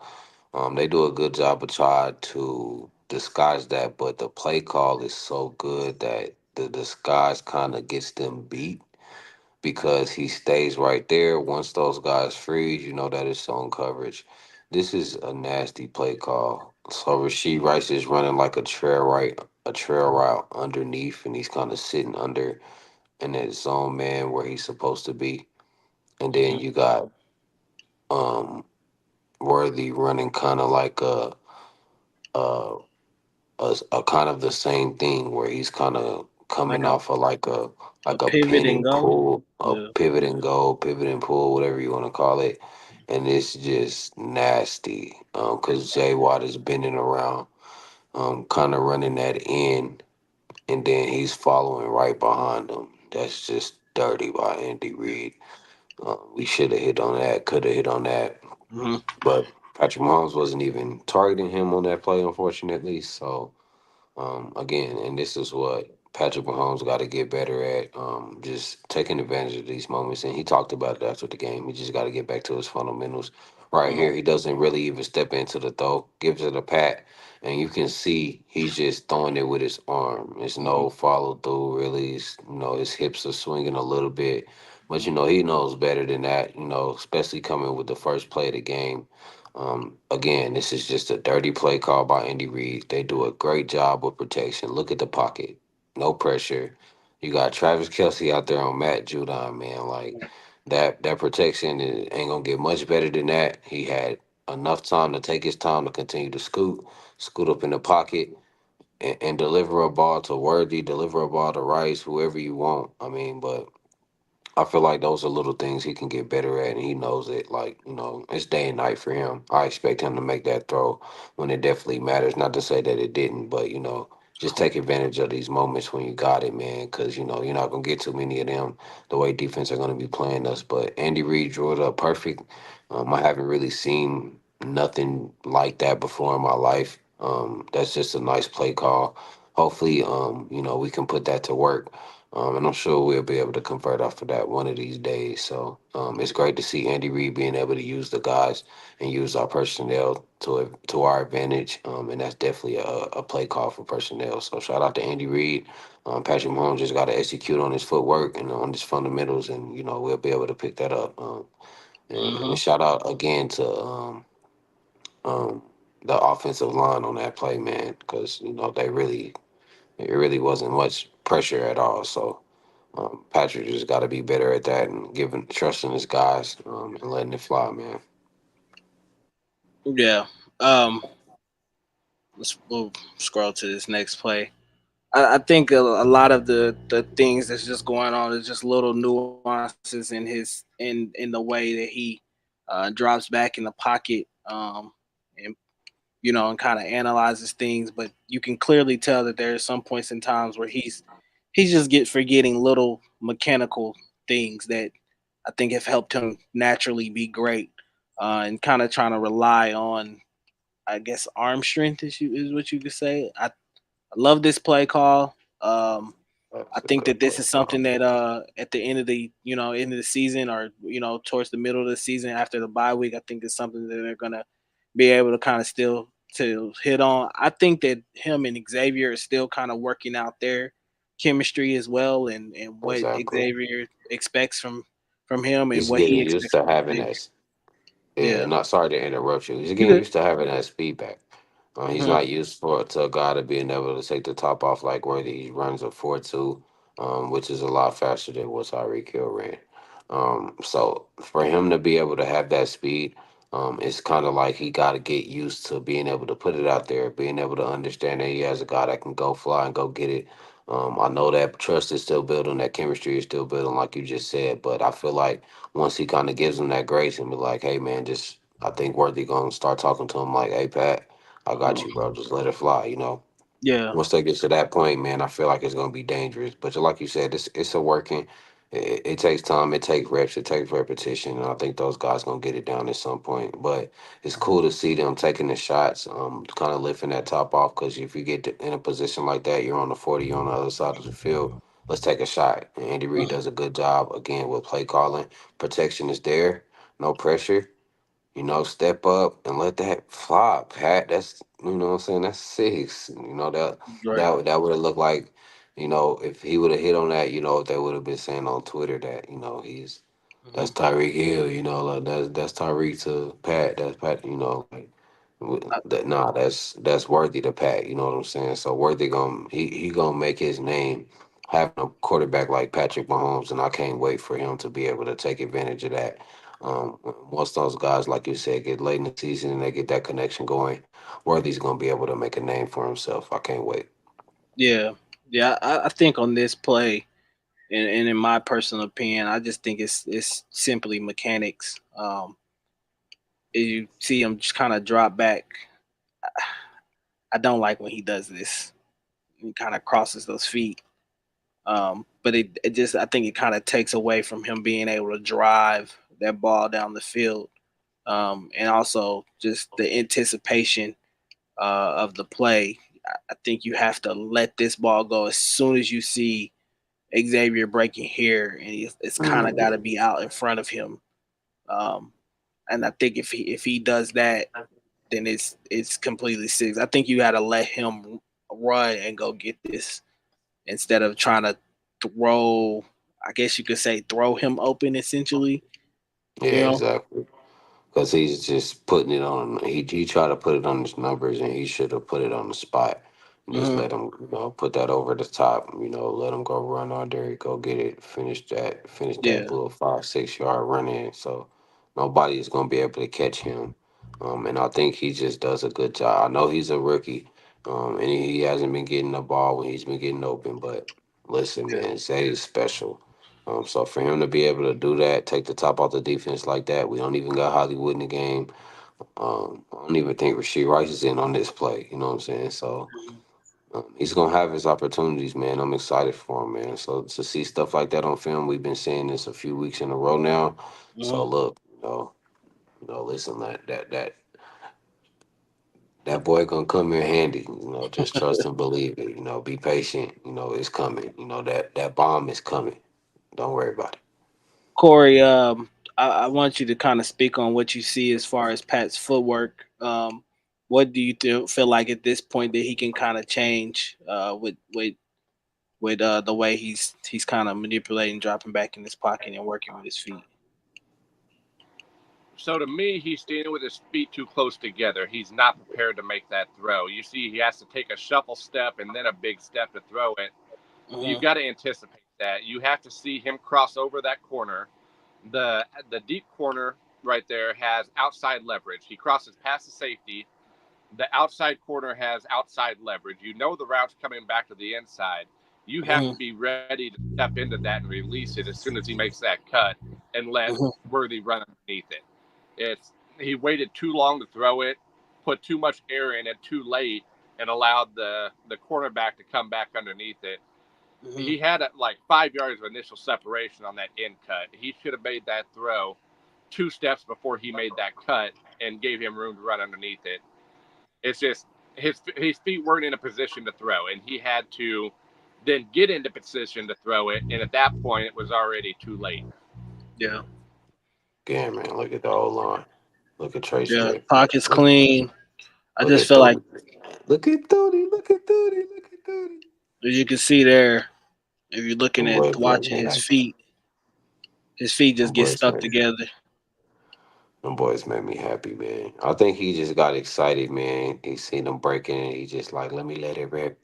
They do a good job of trying to disguise that, but the play call is so good that the disguise kind of gets them beat because he stays right there. Once those guys freeze, you know that it's zone coverage. This is a nasty play call. So Rasheed Rice is running like a trail route underneath, and he's kind of sitting under in that zone man where he's supposed to be. And then
Hmm.
you got um Worthy running kind of like a a kind of the same thing where he's kind of
Like
coming off of
a
like a
pivot
pin
and
and
go.
pull, a
Yeah.
pivot and go, pivot and pull, whatever you want to call it, and it's just nasty because Jay Watt is bending around, kind of running that in, and then he's following right behind him. That's just dirty by Andy Reid. We should have hit on that, could have hit on that,
Hmm.
but Patrick Mahomes wasn't even targeting him on that play, unfortunately. So again, and this is what Patrick Mahomes got to get better at, just taking advantage of these moments. And he talked about it after the game. He just got to get back to his fundamentals. Right
Hmm.
here, he doesn't really even step into the throw, gives it a pat, and you can see he's just throwing it with his arm. There's
Hmm.
no follow through, really. His hips are swinging a little bit. But, he knows better than that, especially coming with the first play of the game. Again, this is just a dirty play call by Andy Reid. They do a great job with protection. Look at the pocket, no pressure. You got Travis Kelsey out there on Matt Judon, man. Like that protection ain't gonna get much better than that. He had enough time to take his time to continue to scoot up in the pocket, and deliver a ball to Worthy, deliver a ball to Rice, whoever you want. I mean, but I feel like those are little things he can get better at, and he knows it. Like, it's day and night for him. I expect him to make that throw when it definitely matters. Not to say that it didn't, but just take advantage of these moments when you got it, man. Because you're not gonna get too many of them. The way defense are gonna be playing us, but Andy Reid drew it up perfect. I haven't really seen nothing like that before in my life. That's just a nice play call. Hopefully, we can put that to work, and I'm sure we'll be able to convert off of that one of these days. So it's great to see Andy Reid being able to use the guys and use our personnel to our advantage. And that's definitely a play call for personnel. So shout out to Andy Reid. Patrick Mahomes just got to execute on his footwork and on his fundamentals, and we'll be able to pick that up. And
Hmm.
shout out again to um, the offensive line on that play, man, because they really it really wasn't much pressure at all. So Patrick just got to be better at that and giving trusting his guys, and letting it fly, man.
Yeah. We'll scroll to this next play. I think a lot of the things that's just going on is just little nuances in the way that he drops back in the pocket, and and kind of analyzes things. But you can clearly tell that there are some points in times where he's just get forgetting little mechanical things that I think have helped him naturally be great, and kind of trying to rely on, I guess, arm strength is what you could say. I love this play call. I
That's a
think that
good
this
play.
is something that at the end of the end of the season, or towards the middle of the season after the bye week, I think it's something that they're gonna be able to kind of still to hit on. I think that him and Xavier are still kind of working out their chemistry as well, and what
Exactly.
Xavier expects from him and
He's
what he
getting used
expects
to
from
having
Xavier.
that. Yeah,
Yeah,
not sorry to interrupt you. He's
you
getting
good.
used to having that speed back. He's
Hmm.
not used to a guy to being able to take the top off like Worthy. He runs a 4.2, which is a lot faster than what Tyreek Hill ran. So for him to be able to have that speed, it's kind of like he got to get used to being able to put it out there, being able to understand that he has a guy that can go fly and go get it. I know that trust is still building, that chemistry is still building, like you just said. But I feel like once he kind of gives him that grace and be like, "Hey, man, just," I think Worthy gonna start talking to him like, "Hey, Pat, I got you, bro. Just let it fly."
Yeah,
Once they get to that point, man, I feel like it's gonna be dangerous. But like you said, it's a working. It takes time. It takes reps. It takes repetition. And I think those guys gonna get it down at some point. But it's cool to see them taking the shots, kind of lifting that top off. Because if you get in a position like that, you're on the 40, you're on the other side of the field. Let's take a shot. And Andy Reid does a good job again with play calling. Protection is there. No pressure. Step up and let that fly, Pat. That's what I'm saying. That's six. That
right.
that would have looked like, if he would have hit on that, if they would have been saying on Twitter that, that's
Hmm.
Tyreek Hill, like that's Tyreek to Pat. That's Pat, like that. Nah, that's Worthy to Pat. You know what I'm saying? So Worthy he gonna make his name having a quarterback like Patrick Mahomes, and I can't wait for him to be able to take advantage of that. Once those guys, like you said, get late in the season and they get that connection going, Worthy's gonna be able to make a name for himself. I can't wait.
Yeah, yeah. I think on this play, and in my personal opinion, I just think it's simply mechanics. You see him just kind of drop back. I don't like when he does this. He kind of crosses those feet. But it just, I think it kind of takes away from him being able to drive that ball down the field. And also just the anticipation of the play. I think you have to let this ball go as soon as you see Xavier breaking here, and it's kind of got to be out in front of him. Um, and I think if he does that, then it's completely six. I think you got to let him run and go get this instead of trying to throw. I guess you could say throw him open essentially.
Yeah,
You know.
exactly. Because he's just putting it on. He tried to put it on his numbers, and he should have put it on the spot. And just
Hmm.
let him, put that over the top. Let him go run out there, go get it, finish that
Yeah.
little 5 6 yard run in. So nobody is gonna be able to catch him. And I think he just does a good job. I know he's a rookie, And he hasn't been getting the ball when he's been getting open. But listen,
Yeah.
man, Zay is special. So for him to be able to do that, take the top off the defense like that, we don't even got Hollywood in the game. I don't even think Rasheed Rice is in on this play. You know what I'm saying? So he's gonna have his opportunities, man. I'm excited for him, man. So to see stuff like that on film, we've been saying this a few weeks in a row now. So
Mhm.
look, listen, that boy gonna come here handy. Just trust and believe it. Be patient. It's coming. That bomb is coming. Don't worry about it.
Corey, I want you to kind of speak on what you see as far as Pat's footwork. What do you feel like at this point that he can kind of change with the way he's kind of manipulating, dropping back in his pocket, and working with his feet?
So to me, he's standing with his feet too close together. He's not prepared to make that throw. You see, he has to take a shuffle step and then a big step to throw it. You
Hmm.
got to anticipate that. You have to see him cross over that corner. The deep corner right there has outside leverage. He crosses past the safety. The outside corner has outside leverage. You know the route's coming back to the inside. You have to
Hmm.
be ready to step into that and release it as soon as he makes that cut and let
Hmm.
Worthy run underneath it. He waited too long to throw it, put too much air in it too late, and allowed the cornerback to come back underneath it.
Hmm.
He had like 5 yards of initial separation on that end cut. He should have made that throw 2 steps before he made that cut and gave him room to run underneath it. It's just his feet weren't in a position to throw, and he had to then get into position to throw it. And at that point, it was already too late.
Yeah,
Again, man, look at the old line. Look at Trace
yeah.
J.
Pockets
Look,
clean. I
look
just
at
feel like
Thody. Look at Thody. Look at Thody. Look at Thody.
as you can see there, if you're looking
Them
at
boys made
watching
me happy.
his feet just
Them
get
boys
stuck
made
together.
Them boys made me happy, man. I think he just got excited, man. He seen them breaking and he just like, let me let it rip.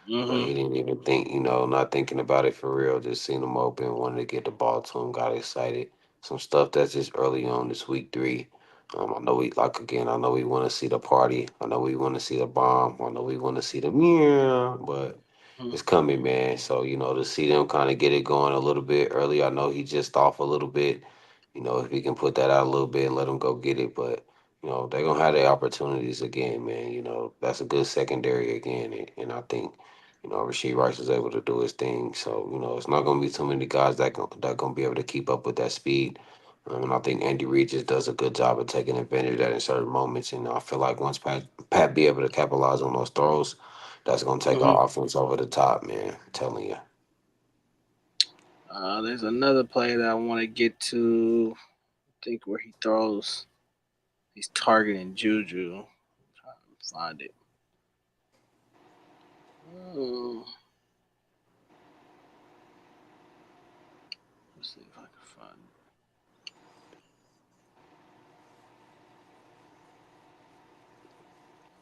Hmm.
He didn't even think, not thinking about it for real. Just seen him open, wanted to get the ball to him, got excited. Some stuff that's just early on this week 3. I know we like again. I know we want to see the party. I know we want to see the bomb. I know we want to see the meow, but it's coming, man. So to see them kind of get it going a little bit early. I know he just off a little bit. If he can put that out a little bit and let them go get it, but they're gonna have their opportunities again, man. That's a good secondary again, and I think Rasheed Rice is able to do his thing. So it's not gonna be too many guys that gonna be able to keep up with that speed. And I think Andy Reid just does a good job of taking advantage of that in certain moments. And I feel like once Pat be able to capitalize on those throws, that's gonna take
Hmm.
our offense over the top, man. I'm telling you.
There's another play that I want to get to. I think where he throws, he's targeting Juju. Trying to find it. Oh, let's see if I can find it.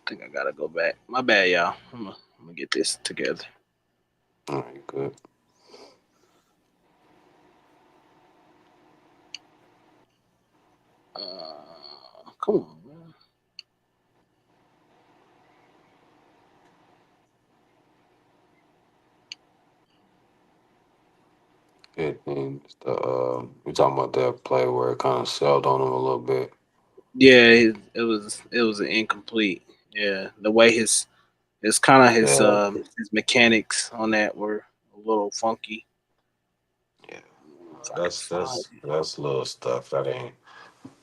I think I gotta go back. My bad, y'all. I'm gonna get this together.
All right, good.
Come on, man.
Good thing. We talking about that play where it kind of sailed on him a little bit.
Yeah, it was an incomplete. Yeah, the way his kind of
Yeah,
his mechanics on that were a little funky.
yeah.
If I can
That's
find
that's
it.
that's little stuff that ain't.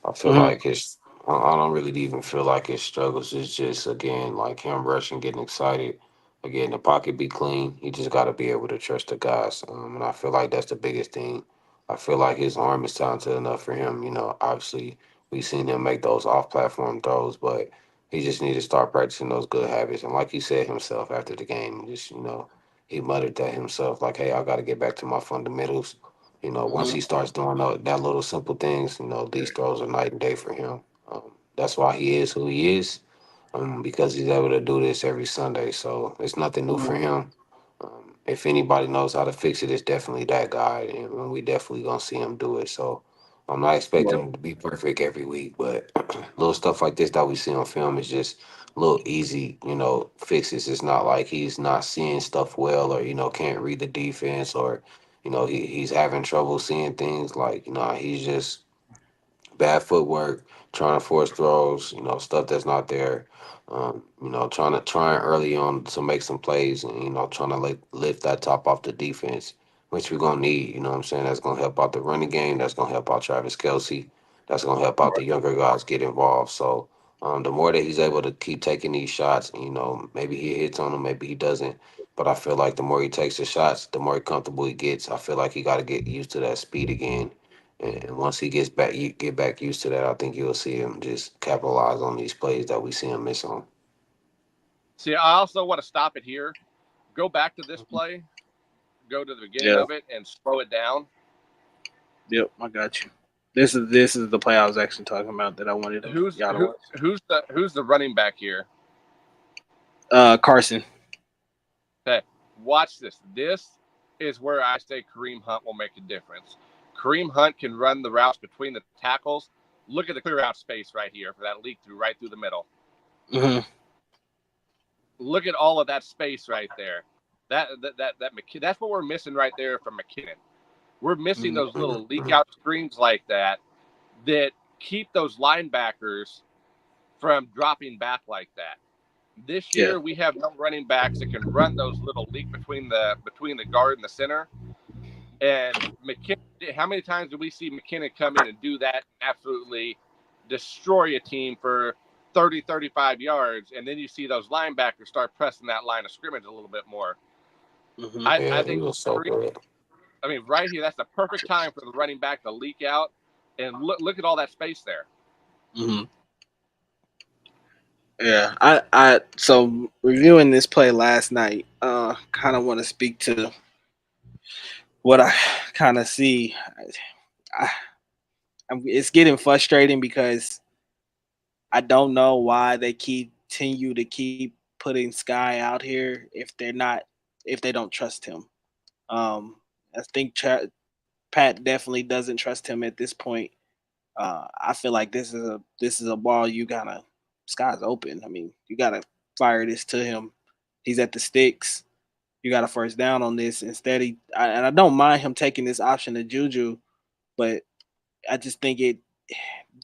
I feel
Hmm.
like his. I don't really even feel like his struggles. It's just again like him rushing, getting excited. Again, the pocket be clean. He just got to be able to trust the guys, and I feel like that's the biggest thing. I feel like his arm is talented enough for him. Obviously we've seen him make those off-platform throws, but he just need to start practicing those good habits. And like he said himself after the game, just he muttered that himself, like, "Hey, I got to get back to my fundamentals." Once
Hmm.
he starts doing that little simple things, these throws are night and day for him. That's why he is who he is, because he's able to do this every Sunday. So it's nothing new for
Hmm.
him. If anybody knows how to fix it, it's definitely that guy, and we definitely gonna see him do it. So I'm not expecting
Right.
him to be perfect every week, but little stuff like this that we see on film is just little easy, fixes. It's not like he's not seeing stuff well, or can't read the defense, or he's having trouble seeing things. Like he's just bad footwork, trying to force throws, stuff that's not there. Trying early on to make some plays, and trying to lift that top off the defense, which we're gonna need. You know what I'm saying? That's gonna help out the running game. That's gonna help out Travis Kelsey. That's gonna help out the younger guys get involved. So the more that he's able to keep taking these shots, maybe he hits on them, maybe he doesn't. But I feel like the more he takes the shots, the more comfortable he gets. I feel like he got to get used to that speed again, and once he gets back, you get back used to that. I think you'll see him just capitalize on these plays that we see him miss on.
See, I also want to stop it here. Go back to this play. Go to the beginning
Yeah.
of it and slow it down.
Yep, I got you. This is the play I was actually talking about that I wanted
Who's
y'all to
who,
watch.
who's the running back here?
Carson.
Okay, watch this. This is where I say Kareem Hunt will make a difference. Kareem Hunt can run the routes between the tackles. Look at the clear out space right here for that leak through right through the middle.
Mm-hmm.
Look at all of that space right there. That's what we're missing right there from McKinnon. We're missing those little leak out screens like that keep those linebackers from dropping back like that. This year we have no running backs that can run those little leak between the guard and the center. And McKinnon, how many times do we see McKinnon come in and do that and absolutely destroy a team for 30, 35 yards, and then you see those linebackers start pressing that line of scrimmage a little bit more.
Mm-hmm.
I
He
think
was so good.
right here, that's the perfect time for the running back to leak out, and look at all that space there.
Mm-hmm. Yeah, I so reviewing this play last night, kind of want to speak to what I kind of see. I, it's getting frustrating because I don't know why they continue to keep putting Sky out here if they don't trust him. I think Pat definitely doesn't trust him at this point. I feel like this is a ball you gotta Sky's open. I mean, you gotta fire this to him. He's at the sticks. You got a first down on this. Instead, and I don't mind him taking this option to Juju, but I just think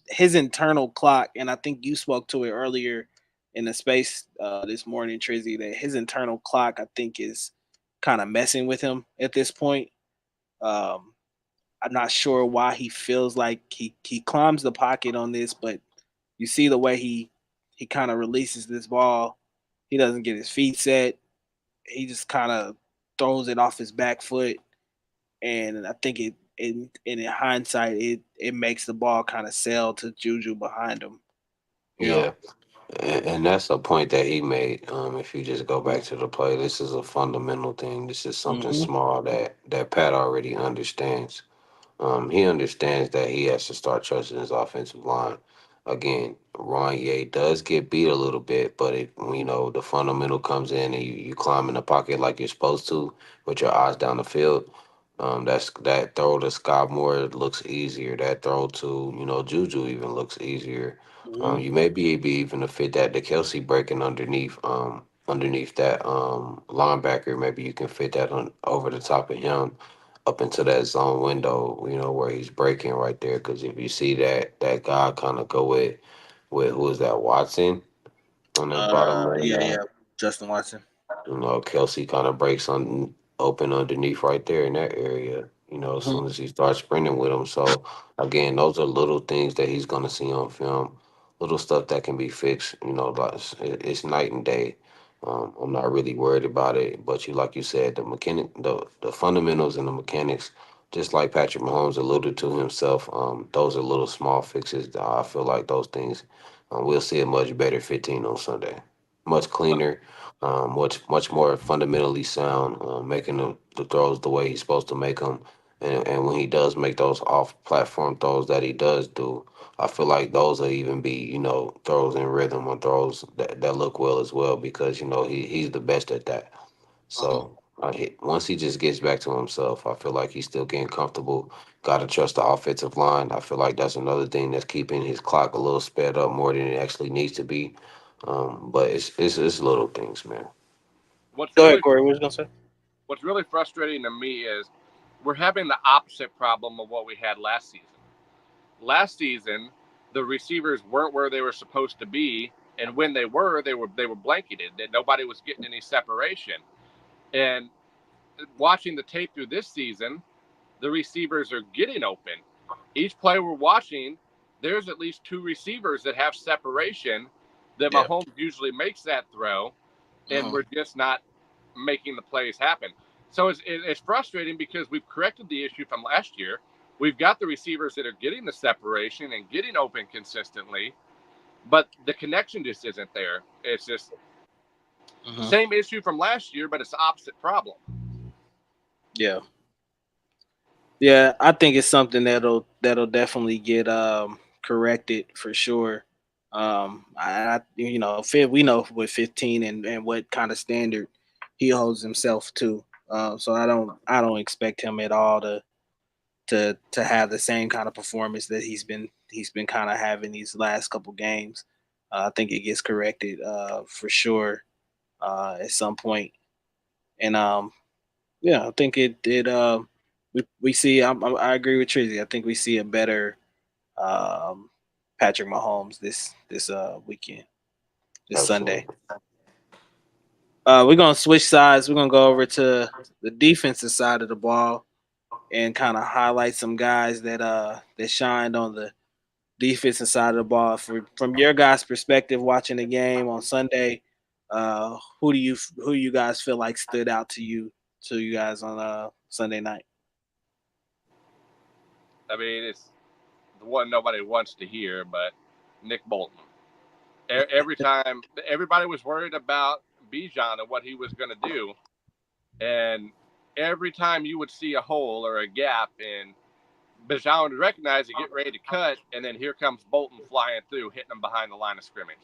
his internal clock, and I think you spoke to it earlier in the space this morning, Trizzy, that his internal clock I think is kind of messing with him at this point. Um, I'm not sure why he feels like he climbs the pocket on this, but you see the way he kind of releases this ball. He doesn't get his feet set. He just kind of throws it off his back foot, and I think in hindsight it makes the ball kind of sail to Juju behind him. You know.
Yeah, and that's a point that he made. If you just go back to the play, this is a fundamental thing. This is something
Mm-hmm.
small that Pat already understands. He understands that he has to start trusting his offensive line. Again, Ron Ye does get beat a little bit, but the fundamental comes in and you climb in the pocket like you're supposed to with your eyes down the field. That throw to Scott Moore looks easier. That throw to Juju even looks easier.
Mm-hmm.
You may be able even to fit that to Kelsey breaking underneath that linebacker. Maybe you can fit that on over the top of him up into that zone window, where he's breaking right there. Because if you see that guy kind of go with who is that, Watson on that bottom
Yeah,
lane,
yeah. Justin Watson.
Kelsey kind of breaks on open underneath right there in that area. As
Mm-hmm.
soon as he starts sprinting with him. So again, those are little things that he's gonna see on film, little stuff that can be fixed. Like it's night and day. I'm not really worried about it, but like you said, the fundamentals and the mechanics, just like Patrick Mahomes alluded to himself, those are little small fixes. That I feel like those things, we'll see a much better 15 on Sunday, much cleaner, much more fundamentally sound, making the throws the way he's supposed to make them. And when he does make those off-platform throws that he does do, I feel like those will even be, throws in rhythm or throws that look well as well because, he's the best at that.
Mm-hmm.
So once he just gets back to himself, I feel like he's still getting comfortable. Got to trust the offensive line. I feel like that's another thing that's keeping his clock a little sped up more than it actually needs to be. But it's little things, man.
What's
Go ahead,
really
Corey. What was you gonna say?
what's really frustrating to me is we're having the opposite problem of what we had last season. Last season, the receivers weren't where they were supposed to be, and when they were blanketed. That nobody was getting any separation. And watching the tape through this season, the receivers are getting open. Each play we're watching, there's at least two receivers that have separation that
Yeah.
Mahomes usually makes that throw, and
Mhm.
we're just not making the plays happen. So it's frustrating because we've corrected the issue from last year. We've got the receivers that are getting the separation and getting open consistently, but the connection just isn't there. It's just
Mhm.
same issue from last year, but it's the opposite problem.
Yeah. Yeah. I think it's something that'll definitely get corrected for sure. We know with 15 and what kind of standard he holds himself to. So I don't expect him at all to have the same kind of performance that he's been kind of having these last couple games. I think it gets corrected for sure at some point. And yeah, I think we see. I agree with Trizzy. I think we see a better um, Patrick Mahomes this weekend, this Sunday.
Absolutely.
We're gonna switch sides. We're gonna go over to the defensive side of the ball and kind of highlight some guys that shined on the defensive side of the ball. From your guys' perspective, watching the game on Sunday, who you guys feel like stood out to you guys on Sunday night?
I mean, it's the one nobody wants to hear, but Nick Bolton. Every time everybody was worried about Bijan and what he was going to do, and every time you would see a hole or a gap in Bijan would recognize it, get ready to cut, and then here comes Bolton flying through, hitting him behind the line of scrimmage.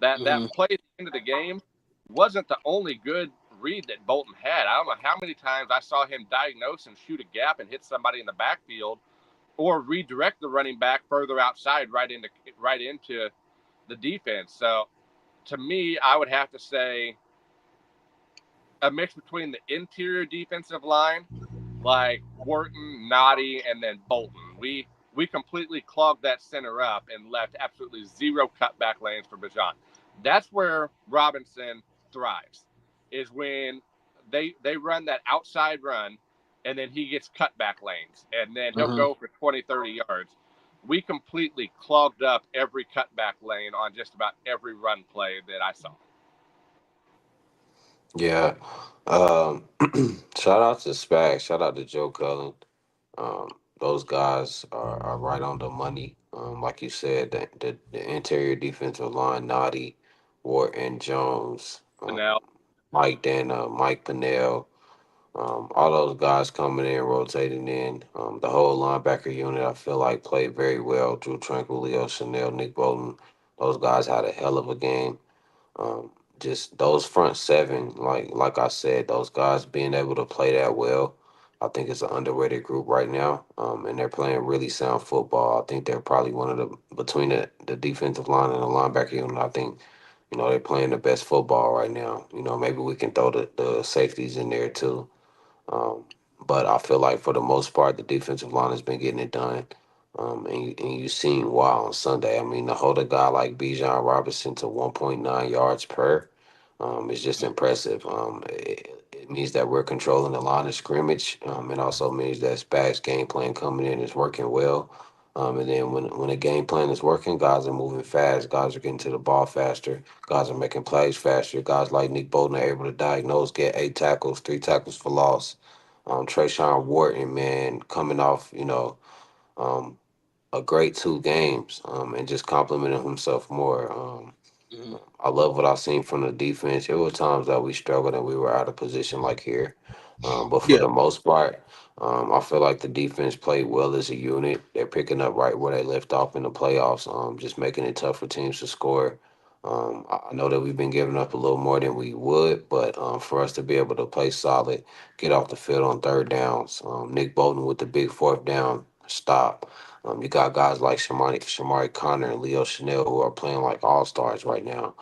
That
Hmm.
play at the end of the game wasn't the only good read that Bolton had. I don't know how many times I saw him diagnose and shoot a gap and hit somebody in the backfield, or redirect the running back further outside right into the defense. So to me, I would have to say a mix between the interior defensive line, like Wharton, Noddy, and then Bolton. We completely clogged that center up and left absolutely zero cutback lanes for Bijan. That's where Robinson thrives, is when they run that outside run, and then he gets cutback lanes, and then he'll
Hmm.
go for 20, 30 yards. We completely clogged up every cutback lane on just about every run play that I saw.
Yeah. Um, shout out to Spag. Shout out to Joe Cullen. Um, those guys are right on the money. Like you said, the interior defensive line, Noddy, Wharton, Jones,
Fennell,
Mike Pennell, all those guys coming in, rotating in. The whole linebacker unit, I feel like, played very well. Drew Tranquil, Leo Chanel, Nick Bolton. Those guys had a hell of a game. Um, just those front seven, like I said, those guys being able to play that well, I think it's an underrated group right now. And they're playing really sound football. I think they're probably one of the between the defensive line and the linebacker unit. I think they're playing the best football right now. Maybe we can throw the safeties in there too. Um, but I feel like for the most part, the defensive line has been getting it done. And you seen why on Sunday. I mean, to hold a guy like Bijan Robinson to 1.9 yards per is just impressive. It means that we're controlling the line of scrimmage. It also means that Spag's game plan coming in is working well. And then when a game plan is working, guys are moving fast. Guys are getting to the ball faster. Guys are making plays faster. Guys like Nick Bolton are able to diagnose, get 8 tackles, 3 tackles for loss. Trayshawn Wharton, man, coming off, um, a great 2 games, and just complimenting himself more.
Hmm.
I love what I've seen from the defense. There were times that we struggled and we were out of position, like here. But for
Yeah.
the most part, I feel like the defense played well as a unit. They're picking up right where they left off in the playoffs, just making it tough for teams to score. I know that we've been giving up a little more than we would, but for us to be able to play solid, get off the field on third downs, Nick Bolton with the big fourth down stop. You got guys like Shamari Connor and Leo Chanel who are playing like all stars right now.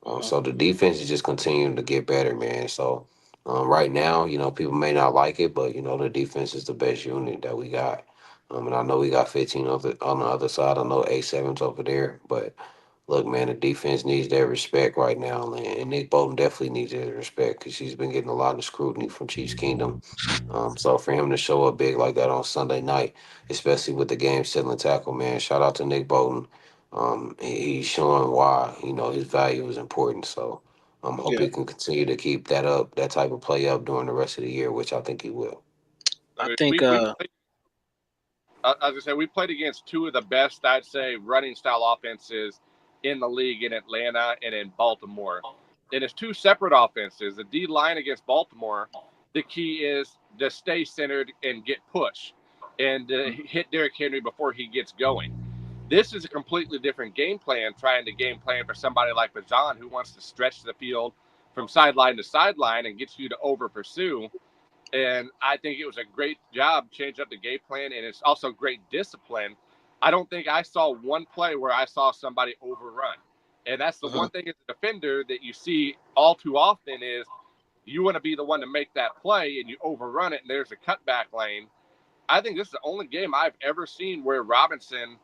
Mhm.
So the defense is just continuing to get better, man. So right now, people may not like it, but the defense is the best unit that we got. And I know we got 15 on the other side. I know A7's over there, but look, man, the defense needs their respect right now, man. And Nick Bolton definitely needs their respect because he's been getting a lot of scrutiny from Chiefs Kingdom. So for him to show up big like that on Sunday night, especially with the game-settling tackle, man, shout out to Nick Bolton. He's showing why his value is important. So hope
Yeah,
he can continue to keep that up, that type of play up during the rest of the year, which I think he will.
I
I
think.
mean, as I said, we played against two of the best, I'd say, running style offenses in the league in Atlanta and in Baltimore. And it's two separate offenses. The D line against Baltimore, the key is to stay centered and get push and hit Derrick Henry before he gets going. This is a completely different game plan, trying to game plan for somebody like Bajan who wants to stretch the field from sideline to sideline and gets you to over pursue. And I think it was a great job, change up the game plan, and it's also great discipline. I don't think I saw one play where I saw somebody overrun. And that's the
Mhm.
one thing as a defender that you see all too often is you want to be the one to make that play and you overrun it and there's a cutback lane. I think this is the only game I've ever seen where Robinson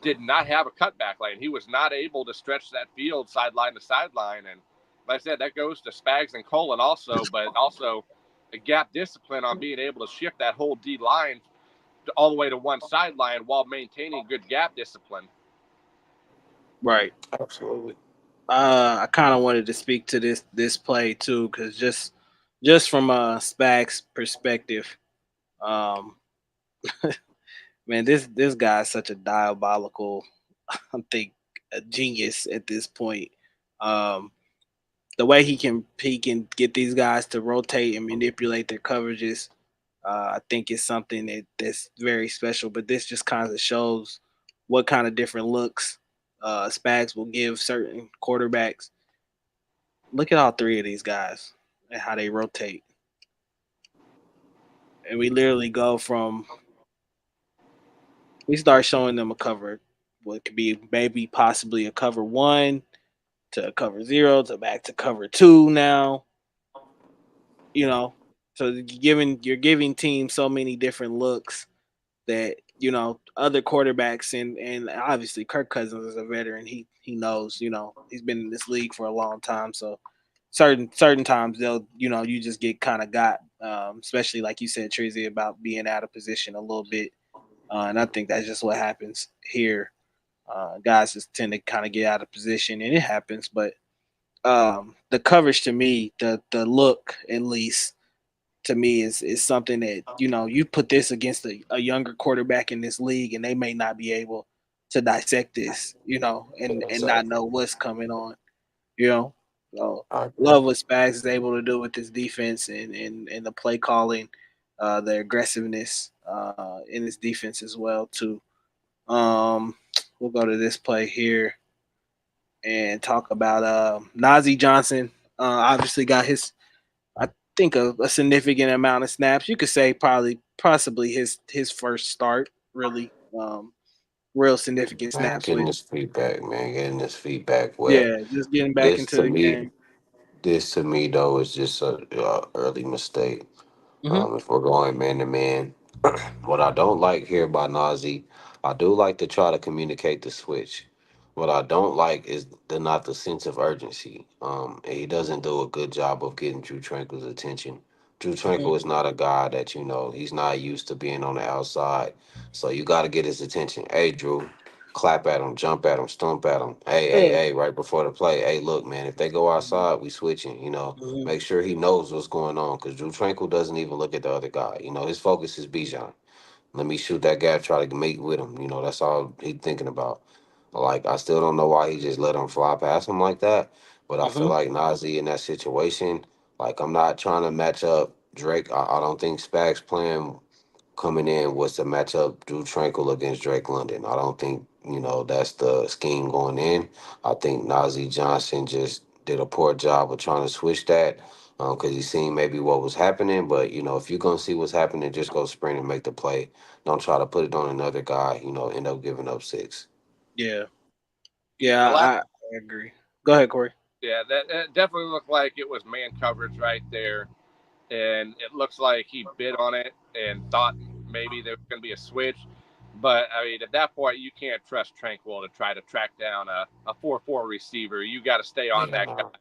did not have a cutback lane. He was not able to stretch that field sideline to sideline. And like I said, that goes to Spags and Colin also, but also a gap discipline on being able to shift that whole D line all the way to one sideline while maintaining good gap discipline.
Right.
Absolutely.
I kind of wanted to speak to this play too, because just from a Spags perspective, um, man, this guy's such a diabolical, I think, a genius at this point. Um, the way he can get these guys to rotate and manipulate their coverages, I think is something that's very special. But this just kind of shows what kind of different looks Spags will give certain quarterbacks. Look at all three of these guys and how they rotate, and we literally go from we start showing them a cover, what could be maybe possibly a cover one to a cover zero to back to cover two now. You know, so you're giving teams so many different looks that other quarterbacks and obviously Kirk Cousins is a veteran. He knows, he's been in this league for a long time. So certain times they'll you just get kind of got, especially like you said, Trizzy, about being out of position a little bit. And I think that's just what happens here. Guys just tend to kind of get out of position, and it happens. But the coverage to me, the look at least to me is something that you put this against a younger quarterback in this league, and they may not be able to dissect this, and not
Exactly.
know what's coming on, you know. So
I agree.
love what Spags is able to do with this defense and the play calling, the aggressiveness in his defense as well too. Um, we'll go to this play here and talk about Najee Johnson. Obviously got his, I think, a significant amount of snaps. You could say probably possibly his first start really, real significant
Man,
snaps with.
getting this feedback. Well,
Yeah, just getting back
this
into
to
the
me,
game.
this to me though is just a early mistake.
Hmm.
If we're going man to man, what I don't like here by Nazi, I do like to try to communicate the switch. What I don't like is not the sense of urgency. And he doesn't do a good job of getting Drew Tranquil's attention. Drew
Hmm.
Tranquil is not a guy that he's not used to being on the outside. So you got to get his attention. Hey, Drew, clap at him, jump at him, stomp at him. Hey, hey,
Yeah.
hey, right before the play. Hey, look, man, if they go outside, we switching.
Hmm.
Make sure he knows what's going on because Drew Tranquil doesn't even look at the other guy. His focus is Bijan. Let me shoot that gap, try to mate with him. That's all he thinking about. Like, I still don't know why he just let him fly past him like that. But I feel
Hmm.
like Nazi in that situation, like, I'm not trying to match up Drake. I don't think Spags playing coming in was to match up Drew Tranquil against Drake London. I don't think, that's the scheme going in. I think Nazi Johnson just did a poor job of trying to switch that because he seen maybe what was happening. But, if you're going to see what's happening, just go sprint and make the play. Don't try to put it on another guy, end up giving up six.
Yeah. Yeah.
The last
I agree. Go ahead, Corey.
Yeah, that definitely looked like it was man coverage right there, and it looks like he bid on it and thought maybe there was going to be a switch. But I mean, at that point, you can't trust Tranquil to try to track down a 4-4 receiver. You got to stay on
Yeah,
that guy.
no.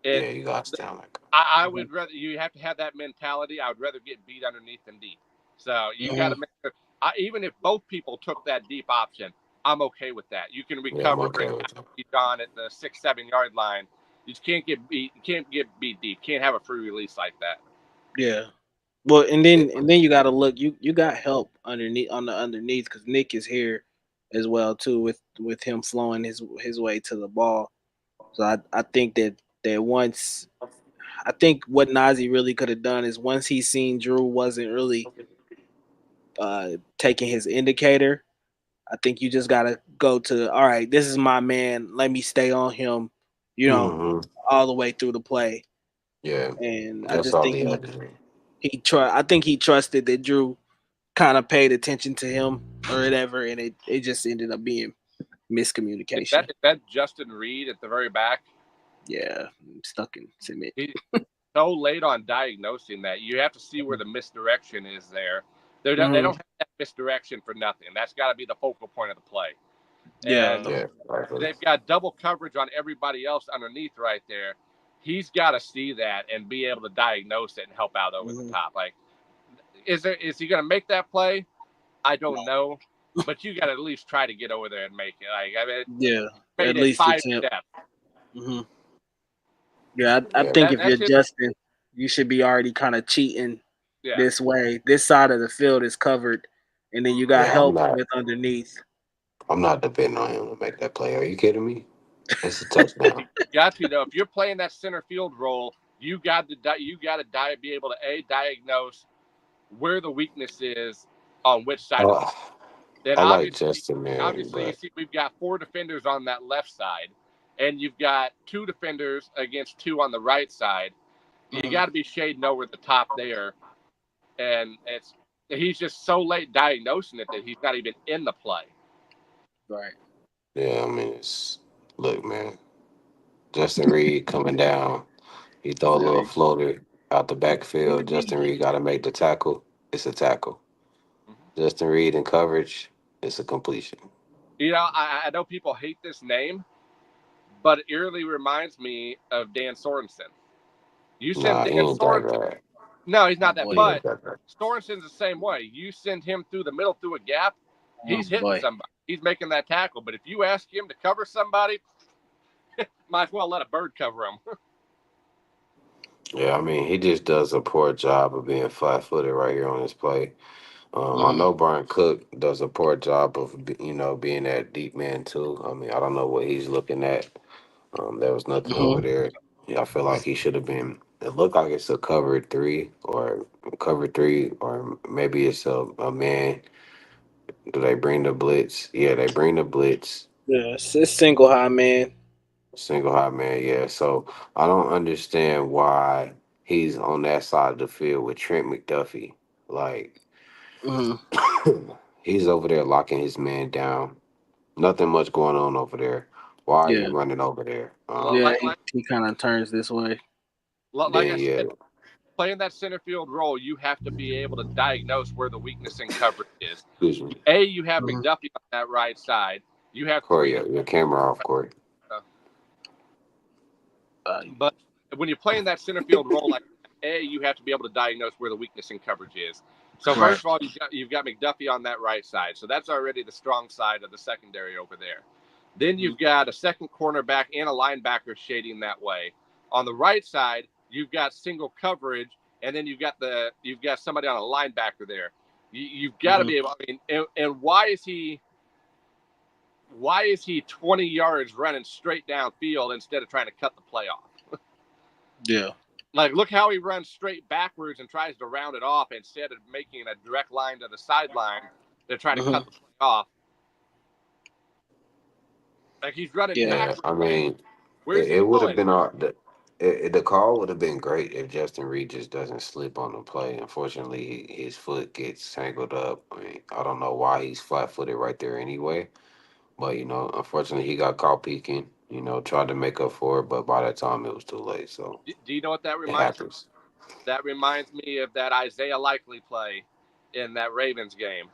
And
Yeah, you got to sound like.
I
Mhm.
would rather you have to have that mentality. I would rather get beat underneath than deep. So you got to
Mhm.
make sure. Even if both people took that deep option, I'm okay with that. You can
Yeah, I'm
recover
okay with that.
on at the 6-7 yard line. You just can't get beat. You can't get beat deep. Can't have a free release like that.
Yeah. Well, and
Yeah,
then you got to look. You got help underneath on the underneath because Nick is here as well too with him flowing his way to the ball. So I think that once I think what Nazi really could have done is once he seen Drew wasn't really taking his indicator. I think you just gotta go to all right. This is my man. Let me stay on him. You know,
hmm
all the way through the play.
yeah,
And I
that's
just
all
think
he had to do.
I think he trusted that Drew kind of paid attention to him or whatever, and it just ended up being miscommunication.
Is that Justin Reed at the very back?
Yeah, stuck in cement.
He's so late on diagnosing that. You have to see where the misdirection is there. They
Hmm.
don't have that misdirection for nothing. That's got to be the focal point of the play.
Yeah,
And
Yeah, right.
they've got double coverage on everybody else underneath right there. He's got to see that and be able to diagnose it and help out over the
hmm
top. Like, is he going to make that play? I
no,
don't know, but you got to at least try to get over there and make it. Like, I mean,
yeah, at
made it
least
five
attempt.
steps.
Hmm. Yeah, I
Yeah,
think if you're
That's it.
Justin, you should be already kind of cheating
Yeah.
this way. This side of the field is covered, and then you got
yeah. I'm
help
not.
with underneath.
I'm not depending on him to make that play. Are you kidding me? It's a
You
touchdown.
got to though. If you're playing that center field role, you got to be able to diagnose where the weakness is on which side of the.
Uh,
Then
I like Justin, man,
obviously you
but
see we've got four defenders on that left side, and you've got two defenders against two on the right side. You
Hmm.
got to be shading over the top there, and he's just so late diagnosing it that he's not even in the play.
Right.
yeah, I mean, look, man. Justin Reed coming down. He throw a little
Right.
floater out the backfield. Justin Reed got to make the tackle. It's a tackle.
Mm-hmm.
Justin Reed in coverage. It's a completion.
I know people hate this name, but it eerily reminds me of Dan Sorensen. You send
Nah, he
Dan
ain't that
Sorensen.
bad.
No, he's
Oh
not that.
boy.
He ain't
But
that bad.
Sorensen's the same way. You send him through the middle through a gap,
Oh
he's hitting
boy.
somebody. He's making that tackle. But if you ask him to cover somebody, might as well let a bird cover him.
Yeah, I mean, he just does a poor job of being flat-footed right here on this play. I
Hmm.
know Brian Cook does a poor job of being that deep man too. I mean, I don't know what he's looking at. There was nothing over
Hmm.
there. Yeah, I feel like he should have been. It looked like it's a cover three, or maybe it's a man. Do they bring the blitz? Yeah, they bring the blitz.
Yeah, it's single high man.
Single high man. Yeah, so I don't understand why he's on that side of the field with Trent McDuffie. Like
Hmm.
he's over there locking his man down. Nothing much going on over there. Why are
Yeah,
you running over there?
yeah. He kind of turns this way.
Like I
Then yeah,
said, playing that center field role, you have to be able to diagnose where the weakness in coverage is.
excuse me,
You have
Hmm.
McDuffie on that right side. You have
Corey,
three.
your camera off, Corey.
But when you're playing that center field role, like you have to be able to diagnose where the weakness in coverage is. So
Right.
first of all, you've got McDuffie on that right side, so that's already the strong side of the secondary over there. Then
Mhm.
you've got a second cornerback and a linebacker shading that way. On the right side, you've got single coverage, and then you've got somebody on a linebacker there. You've got to
Mhm.
be able. I mean, and why is he 20 yards running straight downfield instead of trying to cut the play off?
Yeah.
Like, look how he runs straight backwards and tries to round it off instead of making a direct line to the sideline to try to cut
Mhm.
the play off. Like, he's running
Yeah.
Yeah,
backwards.
I mean,
Where's he
it would have
going?
been all the call would have been great if Justin Reed just doesn't slip on the play. Unfortunately, his foot gets tangled up. I mean, I don't know why he's flat footed right there anyway. But unfortunately, he got caught peeking. tried to make up for it, but by that time it was too late. So
Do you know what that
it
reminds me?
happens.
That reminds me of that Isaiah Likely play in that Ravens game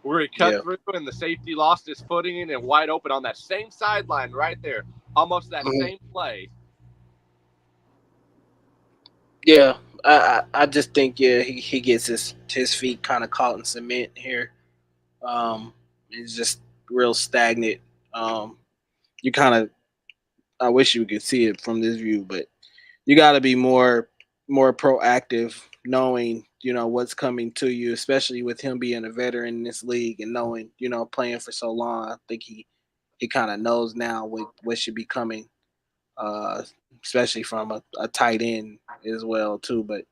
where he cut
Yeah.
through and the safety lost his footing and wide open on that same sideline right there. Almost that
Mhm.
same play.
Yeah. I just think he gets his feet kind of caught in cement here. It's just real stagnant. You kind of I wish you could see it from this view, but you got to be more proactive, knowing what's coming to you, especially with him being a veteran in this league and knowing playing for so long. I think he kind of knows now what should be coming, uh, especially from a tight end as well too. But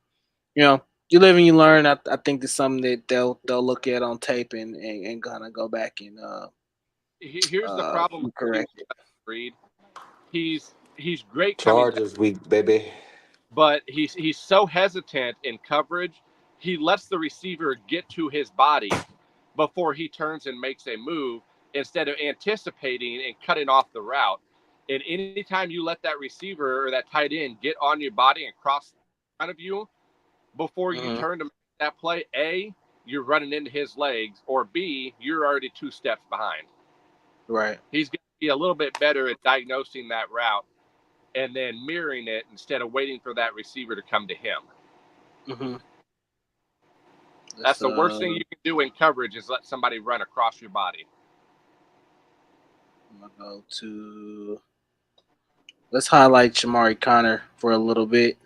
you know, you live and you learn. I think it's something that they'll look at on tape and kind of go back and
Here's the problem with
correct it.
Reed. He's great coming down,
Chargers week, baby.
but he's so hesitant in coverage. He lets the receiver get to his body before he turns and makes a move instead of anticipating and cutting off the route. And anytime you let that receiver or that tight end get on your body and cross in front of you before you
Hmm.
turn to make that play, A, you're running into his legs, or B, you're already 2 steps behind.
Right.
He's going to be a little bit better at diagnosing that route and then mirroring it instead of waiting for that receiver to come to him.
Hmm.
That's
Let's
the worst thing you can do in coverage is let somebody run across your body.
I'm gonna go to let's highlight Shamari Connor for a little bit.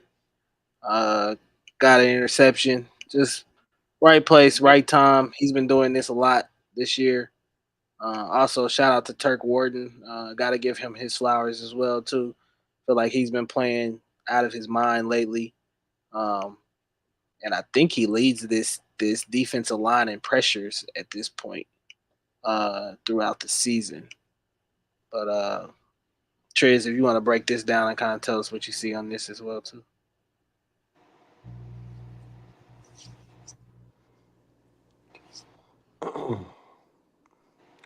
Uh, got an interception, just right place, right time. He's been doing this a lot this year. Also, shout out to Turk Warden. Got to give him his flowers as well too. Feel like he's been playing out of his mind lately, um, and I think he leads this defensive line in pressures at this point throughout the season. But Triz, if you want to break this down and kind of tell us what you see on this as well too.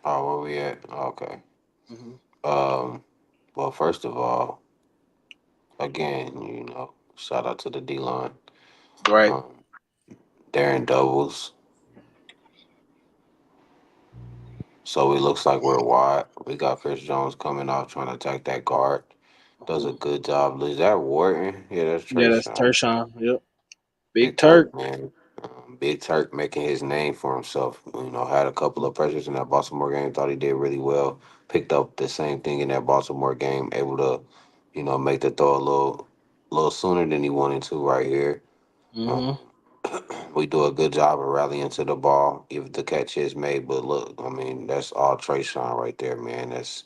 Oh, where we at? Okay.
Hmm.
Um. Well, first of all, again, shout out to the D line.
Right.
Um, Darren doubles, so it looks like we're wide. We got Chris Jones coming out trying to attack that guard. Does a
Hmm.
good job. Is that Wharton? Yeah, that's
Yeah, that's
Trayshawn.
Tershawn. Yep. Big
Big work,
Turk.
man. Big Turk making his name for himself. Had a couple of pressures in that Baltimore game. Thought he did really well. Picked up the same thing in that Baltimore game. Able to, make the throw little sooner than he wanted to right here.
Hmm.
Um, we do a good job of rallying to the ball if the catch is made. But look, I mean, that's all Trayshawn right there, man. That's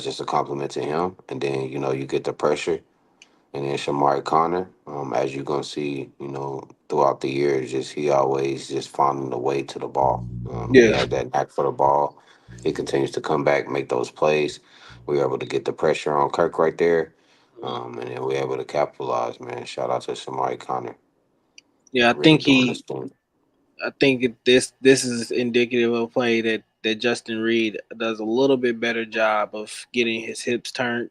just a compliment to him. And then you get the pressure. And then Shamari Connor, as you're gonna see, throughout the years, just he always just finding the way to the ball. He
Yeah.
has that knack for the ball. He continues to come back, make those plays. We were able to get the pressure on Kirk right there,
Mhm.
and then we are able to capitalize. Man, shout out to Shamari Connor,
Yeah, I
really
think
doing this thing.
this is indicative of a play that Justin Reed does a little bit better job of getting his hips turned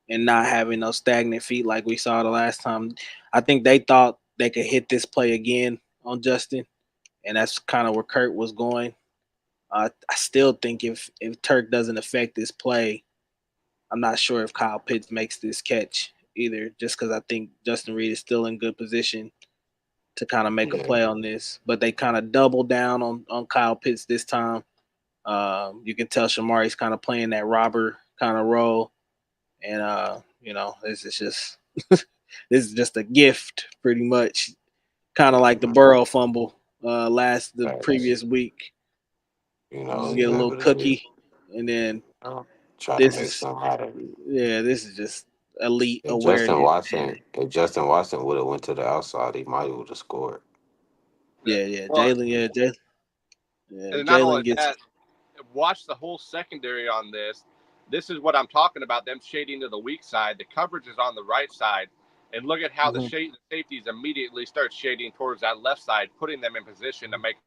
and not having those stagnant feet like we saw the last time. I think they thought they could hit this play again on Justin, and that's kind of where Kurt was going. I still think if Turk doesn't affect this play, I'm not sure if Kyle Pitts makes this catch either. Just because I think Justin Reed is still in good position to kind of make a
Yeah,
play on this, but they kind of double down on Kyle Pitts this time. You can tell Shamari's kind of playing that robber kind of role, and this is just this is just a gift, pretty much, kind of like the
mm-hmm.
Burrow fumble the
Facts.
previous week. You just
He's
get a little
able to
cookie, and then
try to
this
make
is
something out of it.
this is just elite
If Justin
awareness.
Watson, if Justin Watson would have went to the outside, he might would have scored.
Yeah, yeah,
Well,
Jalen,
and not only
Jalen gets.
that, watch the whole secondary on this. This is what I'm talking about, them shading to the weak side. The coverage is on the right side. And look at how the
Mhm.
safeties immediately start shading towards that left side, putting them in position to make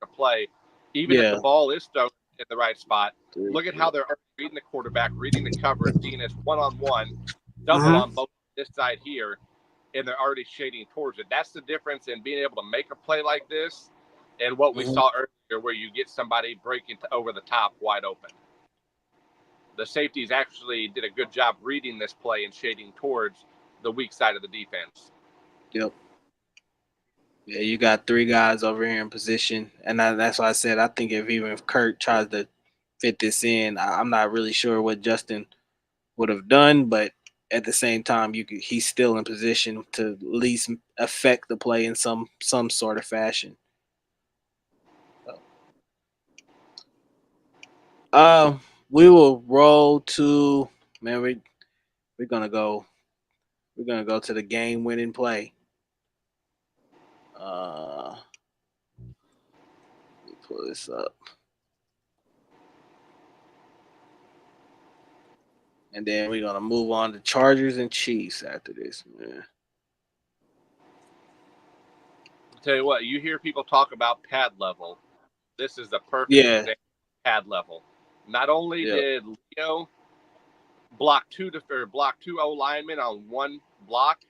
a play. Even if the
Yeah,
ball is thrown in the right spot. Look at how they're reading the quarterback, reading the coverage, seeing us one-on-one, double on both this side here, and they're already shading towards it. That's the difference in being able to make a play like this and what we saw earlier where you get somebody breaking over the top wide open. The safeties actually did a good job reading this play and shading towards the weak side of the defense.
Yep. Yeah, you got 3 guys over here in position, and that's why I said I think if Kurt tries to fit this in, I'm not really sure what Justin would have done, but at the same time, he's still in position to at least affect the play in some sort of fashion. We will roll to we're gonna go to the game winning play. Let me pull this up. And then we're gonna move on to Chargers and Chiefs after this, man.
I'll tell you what, you hear people talk about pad level. This is the perfect example of pad level. Not only did Leo block two O linemen on one block,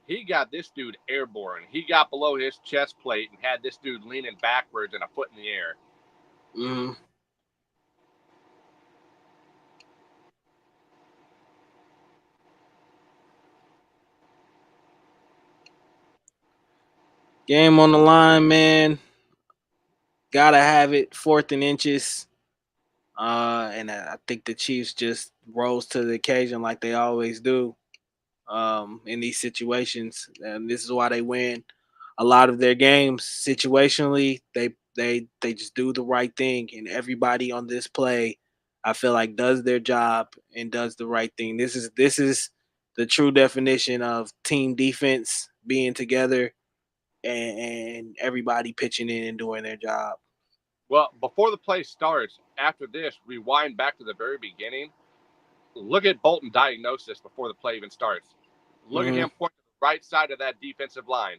he got this dude airborne. He got below his chest plate and had this dude leaning backwards and a foot in the air.
Mm-hmm. Game on the line, man. Gotta have it. 4th and inches. And I think the Chiefs just rose to the occasion like they always do in these situations. And this is why they win a lot of their games. Situationally, they just do the right thing. And everybody on this play, I feel like, does their job and does the right thing. This is the true definition of team defense, being together and everybody pitching in and doing their job.
Well, before the play starts, after this, rewind back to the very beginning. Look at Bolton's diagnosis before the play even starts. Look at him pointing to the right side of that defensive line.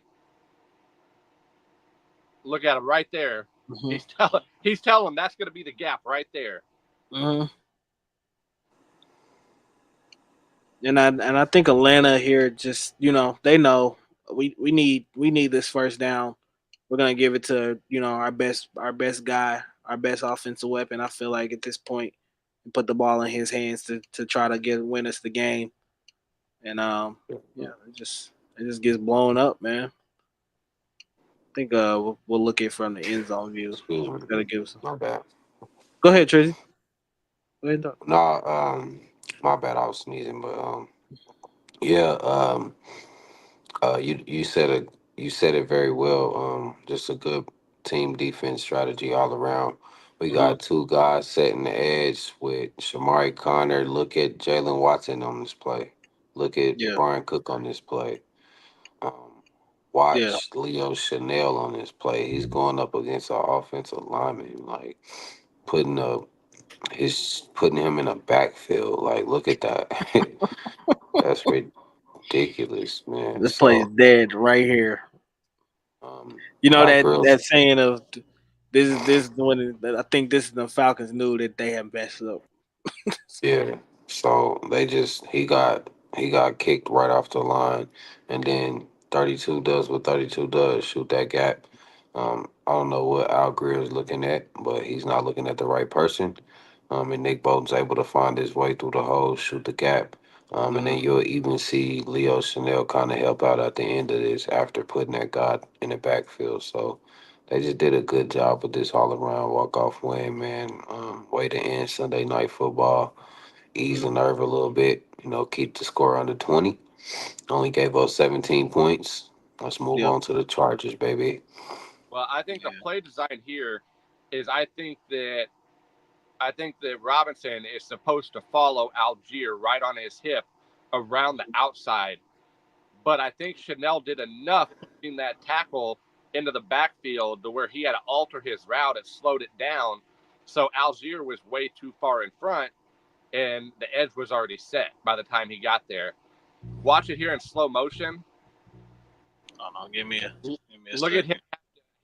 Look at him right there. He's telling him that's going to be the gap right there.
And I think Atlanta here just, they know we need this first down. We're gonna give it to our best guy, our best offensive weapon. I feel like at this point, and put the ball in his hands to try to win us the game. And it just gets blown up, man. I think we'll look at it from the end zone view. Gotta give us
my bad.
Go ahead, Tracy. Go ahead, Doc.
No, my bad. I was sneezing, but you said it very well. Just a good team defense strategy all around. We got 2 guys setting the edge with Shamari Connor. Look at Jalen Watson on this play. Look at Brian Cook on this play. Watch Leo Chanel on this play. He's going up against our offensive lineman, like putting him in a backfield. Like, look at that. That's ridiculous, man.
This play is dead right here. That saying of this is when I think this is the Falcons knew that they had messed up.
Yeah. So he got kicked right off the line, and then 32 does what 32 does, shoot that gap. I don't know what Al Greer's looking at, but he's not looking at the right person. And Nick Bolton's able to find his way through the hole, shoot the gap. And then you'll even see Leo Chanel kind of help out at the end of this after putting that guy in the backfield. So they just did a good job with this all-around walk-off win, man. Way to end Sunday Night Football. Ease the nerve a little bit, keep the score under 20. Only gave us 17 points. Let's move on to the Chargers, baby.
Well, I think the play design here is I think that Robinson is supposed to follow Algier right on his hip around the outside. But I think Chanel did enough in that tackle into the backfield to where he had to alter his route and slowed it down. So Algier was way too far in front, and the edge was already set by the time he got there. Watch it here in slow motion.
Oh, no, give me a
look at him.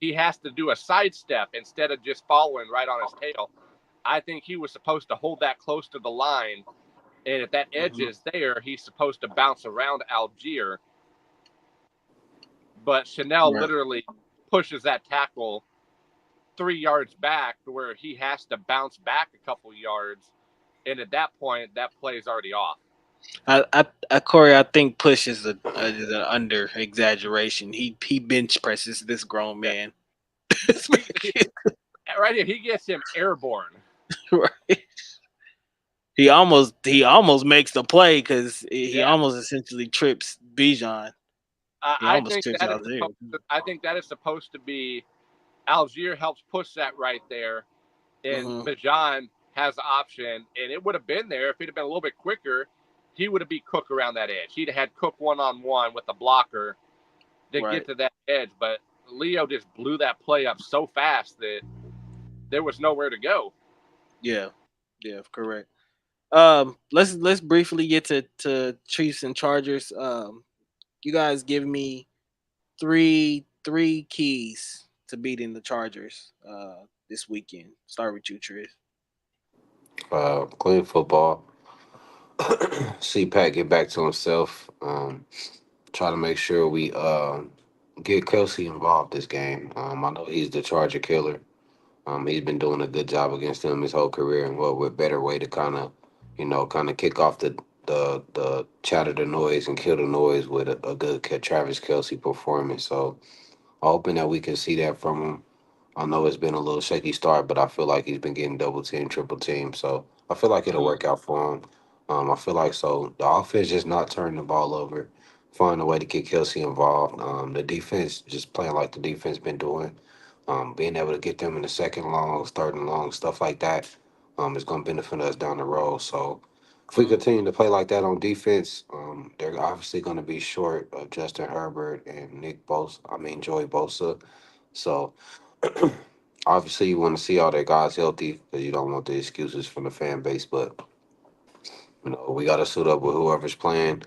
He has to do a sidestep instead of just following right on his tail. I think he was supposed to hold that close to the line, and if that edge is there, he's supposed to bounce around Algier. But Chanel literally pushes that tackle 3 yards back to where he has to bounce back a couple yards, and at that point, that play's already off.
Corey, I think push is an under exaggeration. He bench presses this grown man.
Right here, he gets him airborne.
Right. He almost makes the play because he almost essentially trips Bijan.
I think that is supposed to be Algier helps push that right there, and Bijan has the option, and it would have been there if he'd have been a little bit quicker. He would have beat Cook around that edge. He'd have had Cook one-on-one with the blocker to get to that edge, but Leo just blew that play up so fast that there was nowhere to go.
Yeah, correct. Let's briefly get to Chiefs and Chargers. You guys give me three keys to beating the Chargers this weekend. Start with you, Trish.
Clean football. See Pat get back to himself. Try to make sure we get Kelsey involved this game. I know he's the Charger killer. He's been doing a good job against them his whole career, and what better way to kind of kick off the chatter, the noise, and kill the noise with a good Travis Kelsey performance. So hoping that we can see that from him. I know it's been a little shaky start, but I feel like he's been getting double team, triple team. So I feel like it'll work out for him. I feel like the offense just not turning the ball over, find a way to get Kelsey involved. The defense just playing like the defense been doing. Being able to get them in the second long, third and long, stuff like that, is going to benefit us down the road. So if we continue to play like that on defense, they're obviously going to be short of Justin Herbert and Joey Bosa. So obviously you want to see all their guys healthy because you don't want the excuses from the fan base. But we got to suit up with whoever's playing.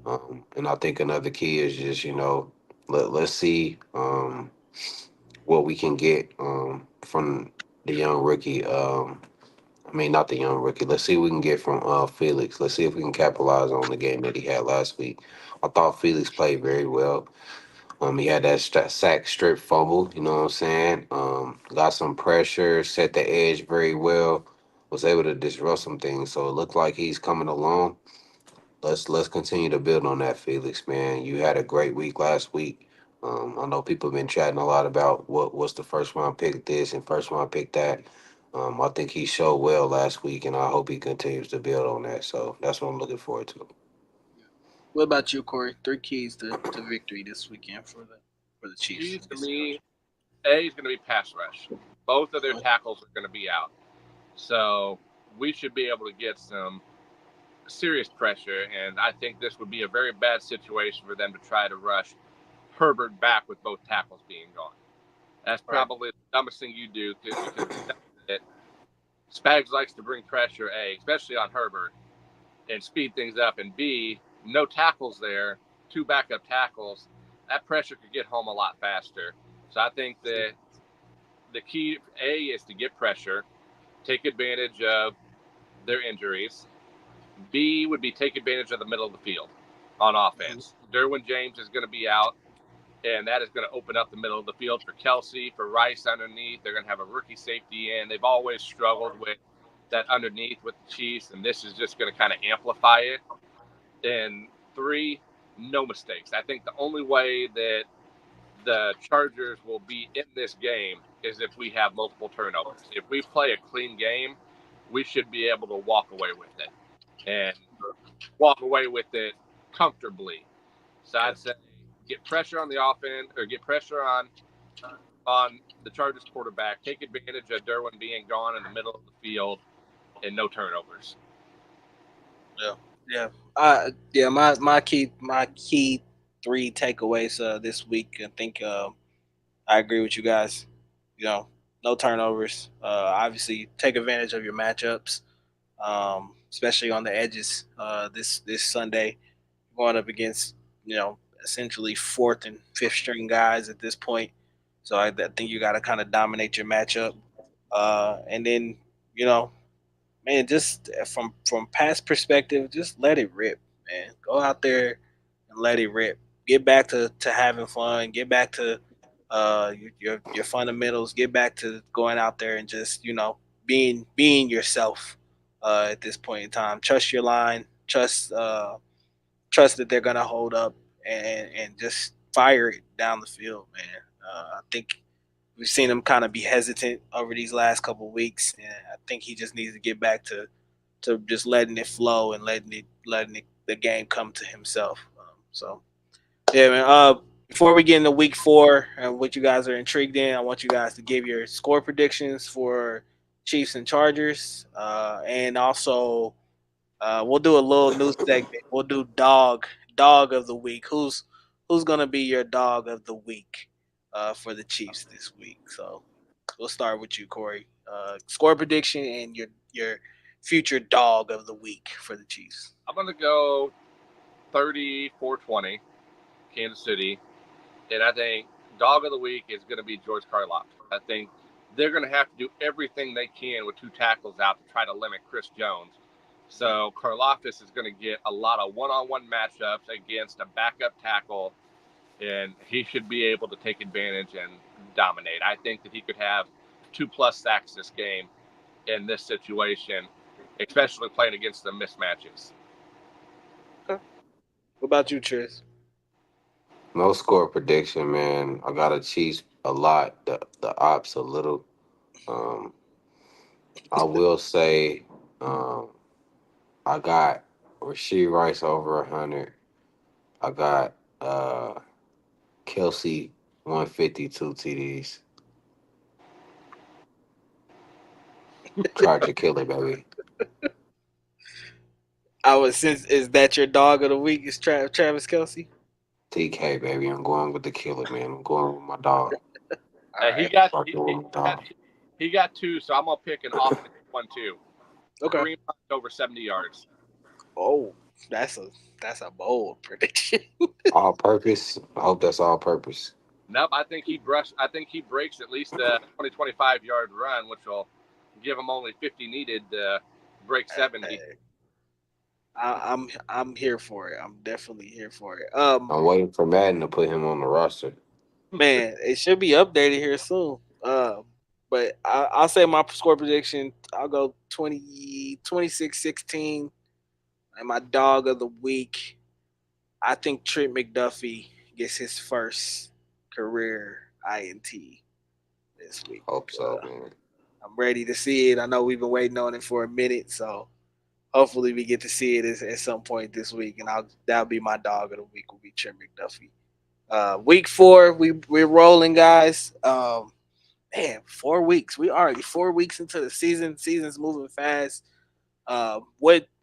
And I think another key is just let's see what we can get from the young rookie. Not the young rookie. Let's see what we can get from Felix. Let's see if we can capitalize on the game that he had last week. I thought Felix played very well. He had that sack strip fumble, you know what I'm saying? Got some pressure, set the edge very well, was able to disrupt some things. So it looked like he's coming along. Let's continue to build on that, Felix, man. You had a great week last week. I know people have been chatting a lot about what's the first round pick this and first round pick that. I think he showed well last week, and I hope he continues to build on that. So that's what I'm looking forward to.
What about you, Corey? Three keys to victory this weekend for the Chiefs.
Keys to me, A is going to be pass rush. Both of their tackles are going to be out. So we should be able to get some serious pressure, and I think this would be a very bad situation for them to try to rush Herbert back with both tackles being gone. That's probably the dumbest thing you do because Spags likes to bring pressure, A, especially on Herbert, and speed things up, and B, no tackles there, two backup tackles, that pressure could get home a lot faster. So I think that the key, A, is to get pressure, take advantage of their injuries. B would be take advantage of the middle of the field on offense. Derwin James is going to be out, and that is going to open up the middle of the field for Kelsey, for Rice underneath. They're going to have a rookie safety in. They've always struggled with that underneath with the Chiefs, and this is just going to kind of amplify it. And 3, no mistakes. I think the only way that the Chargers will be in this game is if we have multiple turnovers. If we play a clean game, we should be able to walk away with it and walk away with it comfortably. So I'd say get pressure on the offense, or get pressure on the Chargers quarterback, take advantage of Derwin being gone in the middle of the field, and no turnovers.
My key 3 takeaways this week. I think I agree with you guys. No turnovers. Obviously, take advantage of your matchups, especially on the edges. This Sunday, going up against essentially 4th and 5th string guys at this point. So I think you got to kind of dominate your matchup, and then Man, just from past perspective, just let it rip, man. Go out there and let it rip. Get back to having fun. Get back to your fundamentals. Get back to going out there and just being yourself. At this point in time, trust your line. Trust that they're gonna hold up and just fire it down the field, man. I think we've seen him kind of be hesitant over these last couple of weeks, and I think he just needs to get back to just letting it flow and the game come to himself. So yeah, man. Before we get into week 4 and what you guys are intrigued in, I want you guys to give your score predictions for Chiefs and Chargers, and also we'll do a little new segment. We'll do dog of the week. Who's gonna be your dog of the week for the Chiefs this week? So we'll start with you, Corey. Score prediction and your future dog of the week for the Chiefs.
I'm going to go 34-20, Kansas City. And I think dog of the week is going to be George Karloff. I think they're going to have to do everything they can with 2 tackles out to try to limit Chris Jones. So Karlaftis is going to get a lot of one-on-one matchups against a backup tackle, and he should be able to take advantage and dominate. I think that he could have 2+ sacks this game in this situation, especially playing against the mismatches.
Okay. What about you, Tris?
No score prediction, man. I got to Chiefs a lot, the ops a little. Um, I will say I got Rasheed Rice over 100. I got Kelsey 152 TDs. Charger killer, baby.
Since is that your dog of the week? Is Travis Kelsey?
TK, baby. I'm going with the killer, man. I'm going with my dog.
All
He
right.
got
Fucking with my dog.
he got 2, so I'm gonna pick an offensive one too.
Okay.
Kareem Hunt over 70 yards.
Oh, that's a bold prediction.
All purpose. I hope that's all purpose.
Nope, I think he breaks at least a 20-25 yard run, which will give him only 50 needed to break 70.
I'm here for it. I'm definitely here for it.
I'm waiting for Madden to put him on the roster.
Man, it should be updated here soon. But I'll say my score prediction. I'll go 26-16. And my dog of the week, I think Trent McDuffie gets his first career INT this week.
Hope so, man.
I'm ready to see it. I know we've been waiting on it for a minute, so hopefully we get to see it at some point this week, and that'll be my dog of the week. Will be Trent McDuffie. Week 4, we're rolling, guys. Man, 4 weeks. We already 4 weeks into the season. Season's moving fast.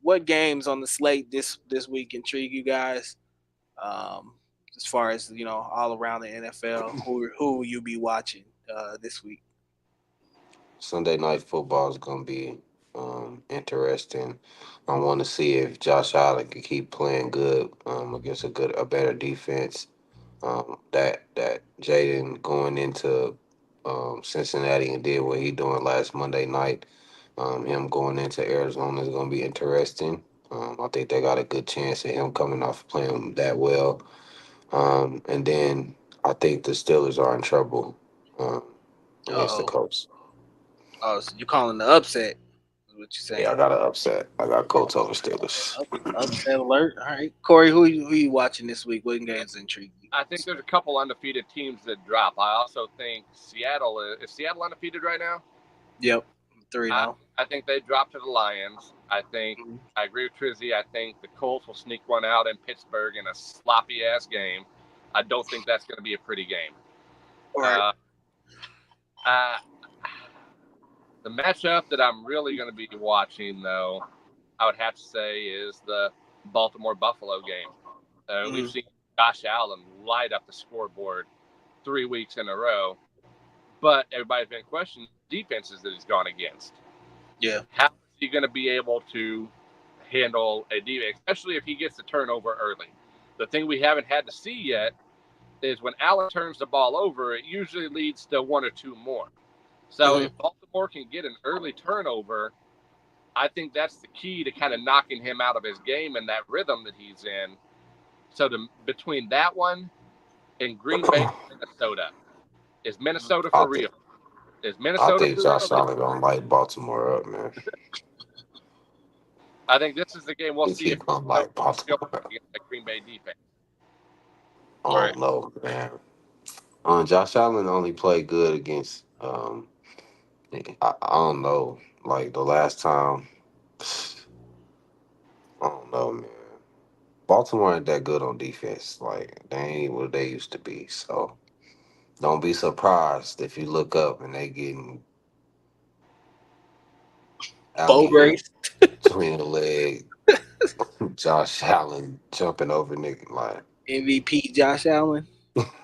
What games on the slate this week intrigue you guys? As far as all around the NFL, who will you be watching this week?
Sunday night football is gonna be interesting. I want to see if Josh Allen can keep playing good against a better defense. That Jaden going into Cincinnati and did what he doing last Monday night. Him going into Arizona is gonna be interesting. I think they got a good chance of him coming off playing that well. And then I think the Steelers are in trouble against the
Uh-oh.
Colts.
Oh, so you calling the upset? Is what you saying?
Yeah, I got an upset. I got Colts over Steelers.
Upset alert! All right, Corey, who you watching this week? What games intrigue you?
I think there's a couple undefeated teams that drop. I also think Seattle is Seattle undefeated right now?
Yep, 3-0.
I think they dropped to the Lions. I agree with Trizzy. I think the Colts will sneak one out in Pittsburgh in a sloppy ass game. I don't think that's going to be a pretty game.
All right.
The matchup that I'm really going to be watching, though, I would have to say is the Baltimore-Buffalo game. We've seen Josh Allen light up the scoreboard 3 weeks in a row, but everybody's been questioning defenses that he's gone against.
Yeah.
How is he going to be able to handle a defense, especially if he gets the turnover early? The thing we haven't had to see yet is when Allen turns the ball over, it usually leads to 1 or 2 more. So if Baltimore Baltimore can get an early turnover, I think that's the key to kind of knocking him out of his game and that rhythm that he's in. So between that one and Green Bay, Minnesota, is Minnesota
I
for
think
real? Is
I
Minnesota
think
for real?
Josh Allen gonna light Baltimore up, man.
I think this is the game we'll
I think
see
he
if
gonna
Minnesota
light Baltimore up.
against the Green Bay defense.
I
Right.
don't know, man. Josh Allen only played good against. I don't know. Like the last time, I don't know, man. Baltimore ain't that good on defense. Like they ain't what they used to be. So don't be surprised if you look up and they getting
Boat
alley oop
race.
between the leg. Josh Allen jumping over nigga like.
MVP Josh Allen.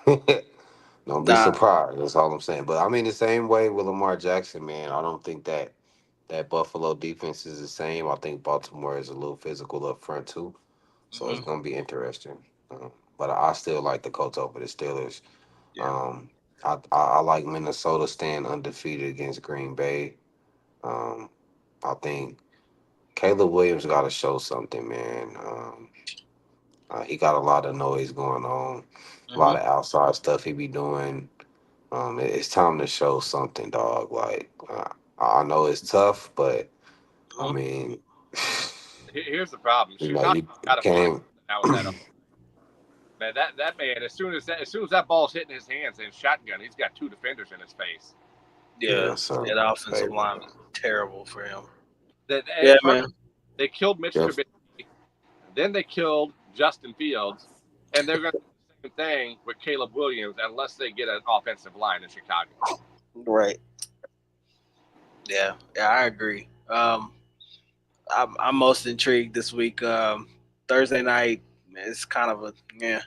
Don't be
Nah.
surprised. That's all I'm saying. But I mean, the same way with Lamar Jackson, man. I don't think that Buffalo defense is the same. I think Baltimore is a little physical up front too, so it's
Mm-hmm.
gonna be interesting. But I still like the Colts over the Steelers.
Yeah.
Um, I like Minnesota staying undefeated against Green Bay. Um, I think Caleb Williams got to show something, man. He got a lot of noise going on, a lot
Mm-hmm.
of outside stuff he be doing. It's time to show something, dog. Like I know it's tough, but I
Mm-hmm.
mean,
Here's the problem: Chicago
you
got to figure
can't.
something out with that. Man, that man, as soon as that ball's hitting his hands and shotgun, he's got two defenders in his face.
Yeah.
Yeah, so
That offensive
hey,
line
man.
is terrible for him.
That
Yeah,
and first
man.
they killed Mitch
Jeff,
Trubisky, then they killed Justin Fields, and they're going to do the same thing with Caleb Williams unless they get an offensive line in Chicago.
Right. Yeah. Yeah, I agree. I'm most intrigued this week. Thursday night is kind of a yeah.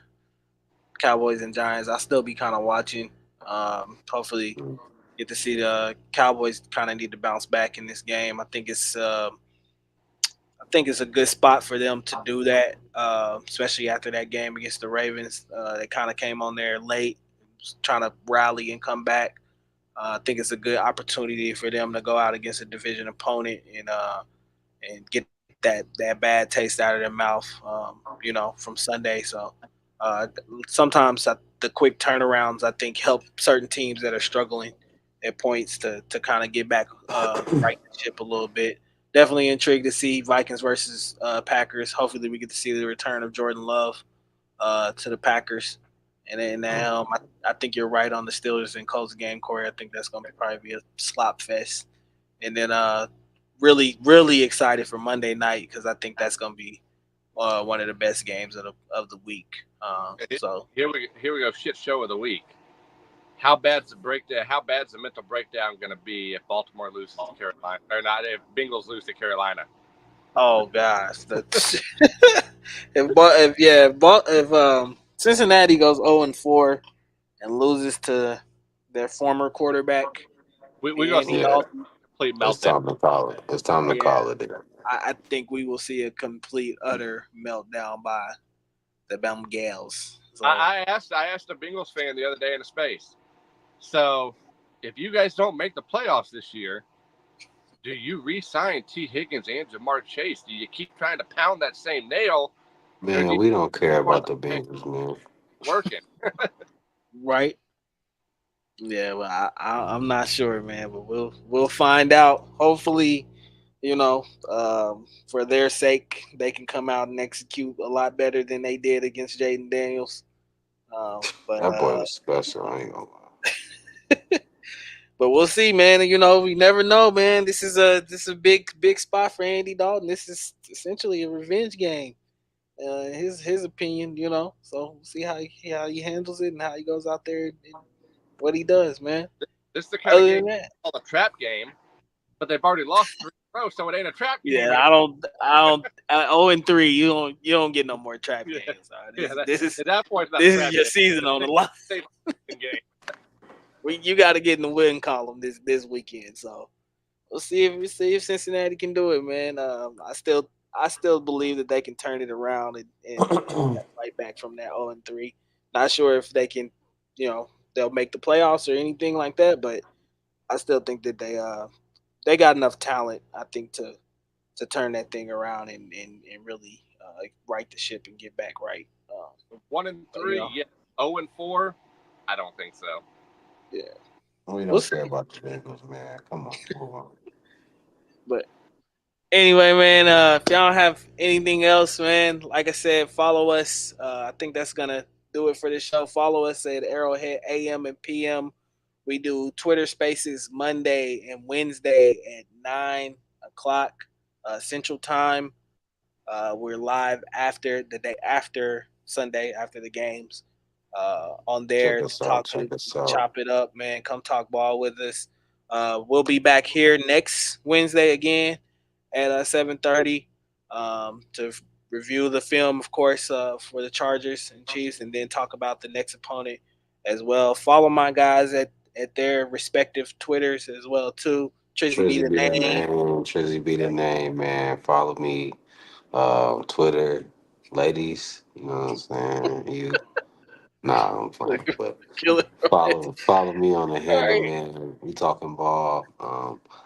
Cowboys and Giants. I'll still be kind of watching. Hopefully,
mm,
get to see the Cowboys kind of need to bounce back in this game. I think it's a good spot for them to do that, especially after that game against the Ravens. They kind of came on there late, trying to rally and come back. I think it's a good opportunity for them to go out against a division opponent and get that bad taste out of their mouth, from Sunday. So uh, sometimes the quick turnarounds I think help certain teams that are struggling at points to kind of get back right the ship a little bit. Definitely intrigued to see Vikings versus Packers. Hopefully, we get to see the return of Jordan Love to the Packers. And then I think you're right on the Steelers and Colts game, Corey. I think that's going to probably be a slop fest. And then really, really excited for Monday night because I think that's going to be one of the best games of the week. So
Here we go. Shit show of the week. How bad's the breakdown? How bad's the mental breakdown going to be if Baltimore loses to Carolina, or not? If Bengals lose to Carolina?
oh gosh, if Cincinnati goes 0-4 and loses to their former quarterback
We gonna
and
see
he
yeah,
also
a complete
it's
meltdown.
time to call it. It's time to
yeah,
call it.
I think we will see a complete utter meltdown by the Bengals. So
I asked a Bengals fan the other day in a space. So, if you guys don't make the playoffs this year, do you re-sign T. Higgins and Jamar Chase? Do you keep trying to pound that same nail, or do
Man,
you
we don't care
keep on
about the Bengals, man.
working?
right. Yeah, well, I'm not sure, man, but we'll find out. Hopefully, for their sake, they can come out and execute a lot better than they did against Jaden Daniels. But
That boy was special. I ain't gonna lie.
but we'll see, man. And, we never know, man. This is a big spot for Andy Dalton. This is essentially a revenge game. His opinion, So we'll see how he handles it and how he goes out there and what he does, man.
This is the kind of
Other
game
than that,
called a trap game, but they've already lost 3 in a row, so it ain't a trap game
yeah,
anymore.
I don't. 0-3, you don't get no more trap
Yeah,
games. All right?
yeah.
This is
At that point, it's not a
this is
trap
your
game.
season on the line.
It's a game.
You got to get in the win column this weekend. So we'll see if Cincinnati can do it, man. I still believe that they can turn it around and fight back from that 0-3. Not sure if they can, they'll make the playoffs or anything like that, but I still think that they got enough talent, I think, to turn that thing around and really right the ship and get back right.
1-3, yeah. 0-4, I don't think so.
Yeah,
We don't care about the Bengals, man. Come on, move on.
But anyway, man, if y'all don't have anything else, man, like I said, follow us. I think that's gonna do it for this show. Follow us at Arrowhead AM and PM. We do Twitter Spaces Monday and Wednesday at 9 o'clock Central Time. We're live after the day after Sunday after the games. On
Check
there to
us out.
talk
Check
to
us out.
chop it up, man. Come talk ball with us. We'll be back here next Wednesday again at 7:30 to review the film, of course, for the Chargers and Chiefs, and then talk about the next opponent as well. Follow my guys at their respective Twitters as well too. Trizzy be
Trizzy
the
be the
name.
name. Trizzy be the name, man. Follow me, Twitter, ladies. You know what I'm saying? You, nah, I'm playing, but
Killer.
follow me on the
All
handle,
right.
man. We talking ball.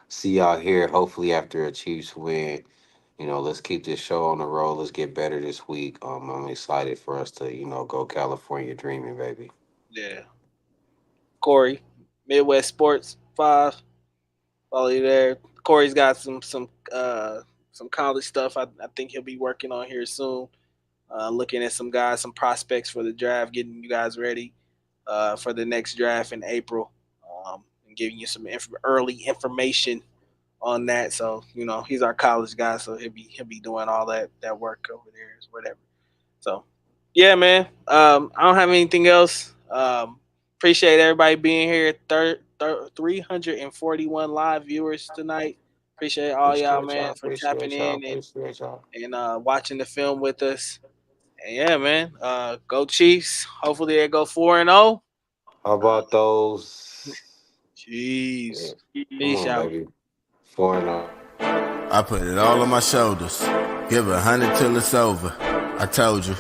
See y'all here. Hopefully after a Chiefs win. Let's keep this show on the road. Let's get better this week. I'm excited for us to, go California dreaming, baby.
Yeah. Corey, Midwest Sports 5. Follow you there. Corey's got some college stuff. I think he'll be working on here soon. Looking at some guys, some prospects for the draft, getting you guys ready for the next draft in April, and giving you some early information on that. So he's our college guy, so he'll be doing all that work over there, whatever. So yeah, man. I don't have anything else. Appreciate everybody being here. 341 live viewers tonight. Appreciate all y'all,
Appreciate
man,
y'all.
for tapping
Appreciate y'all.
in
Appreciate y'all.
and watching the film with us. And yeah, man. Go Chiefs. Hopefully they go 4-0.
How about those? Yeah.
Jeez.
Come
Peace
on,
out.
baby. 4-0.
I put it all on my shoulders. Give 100 till it's over. I told you.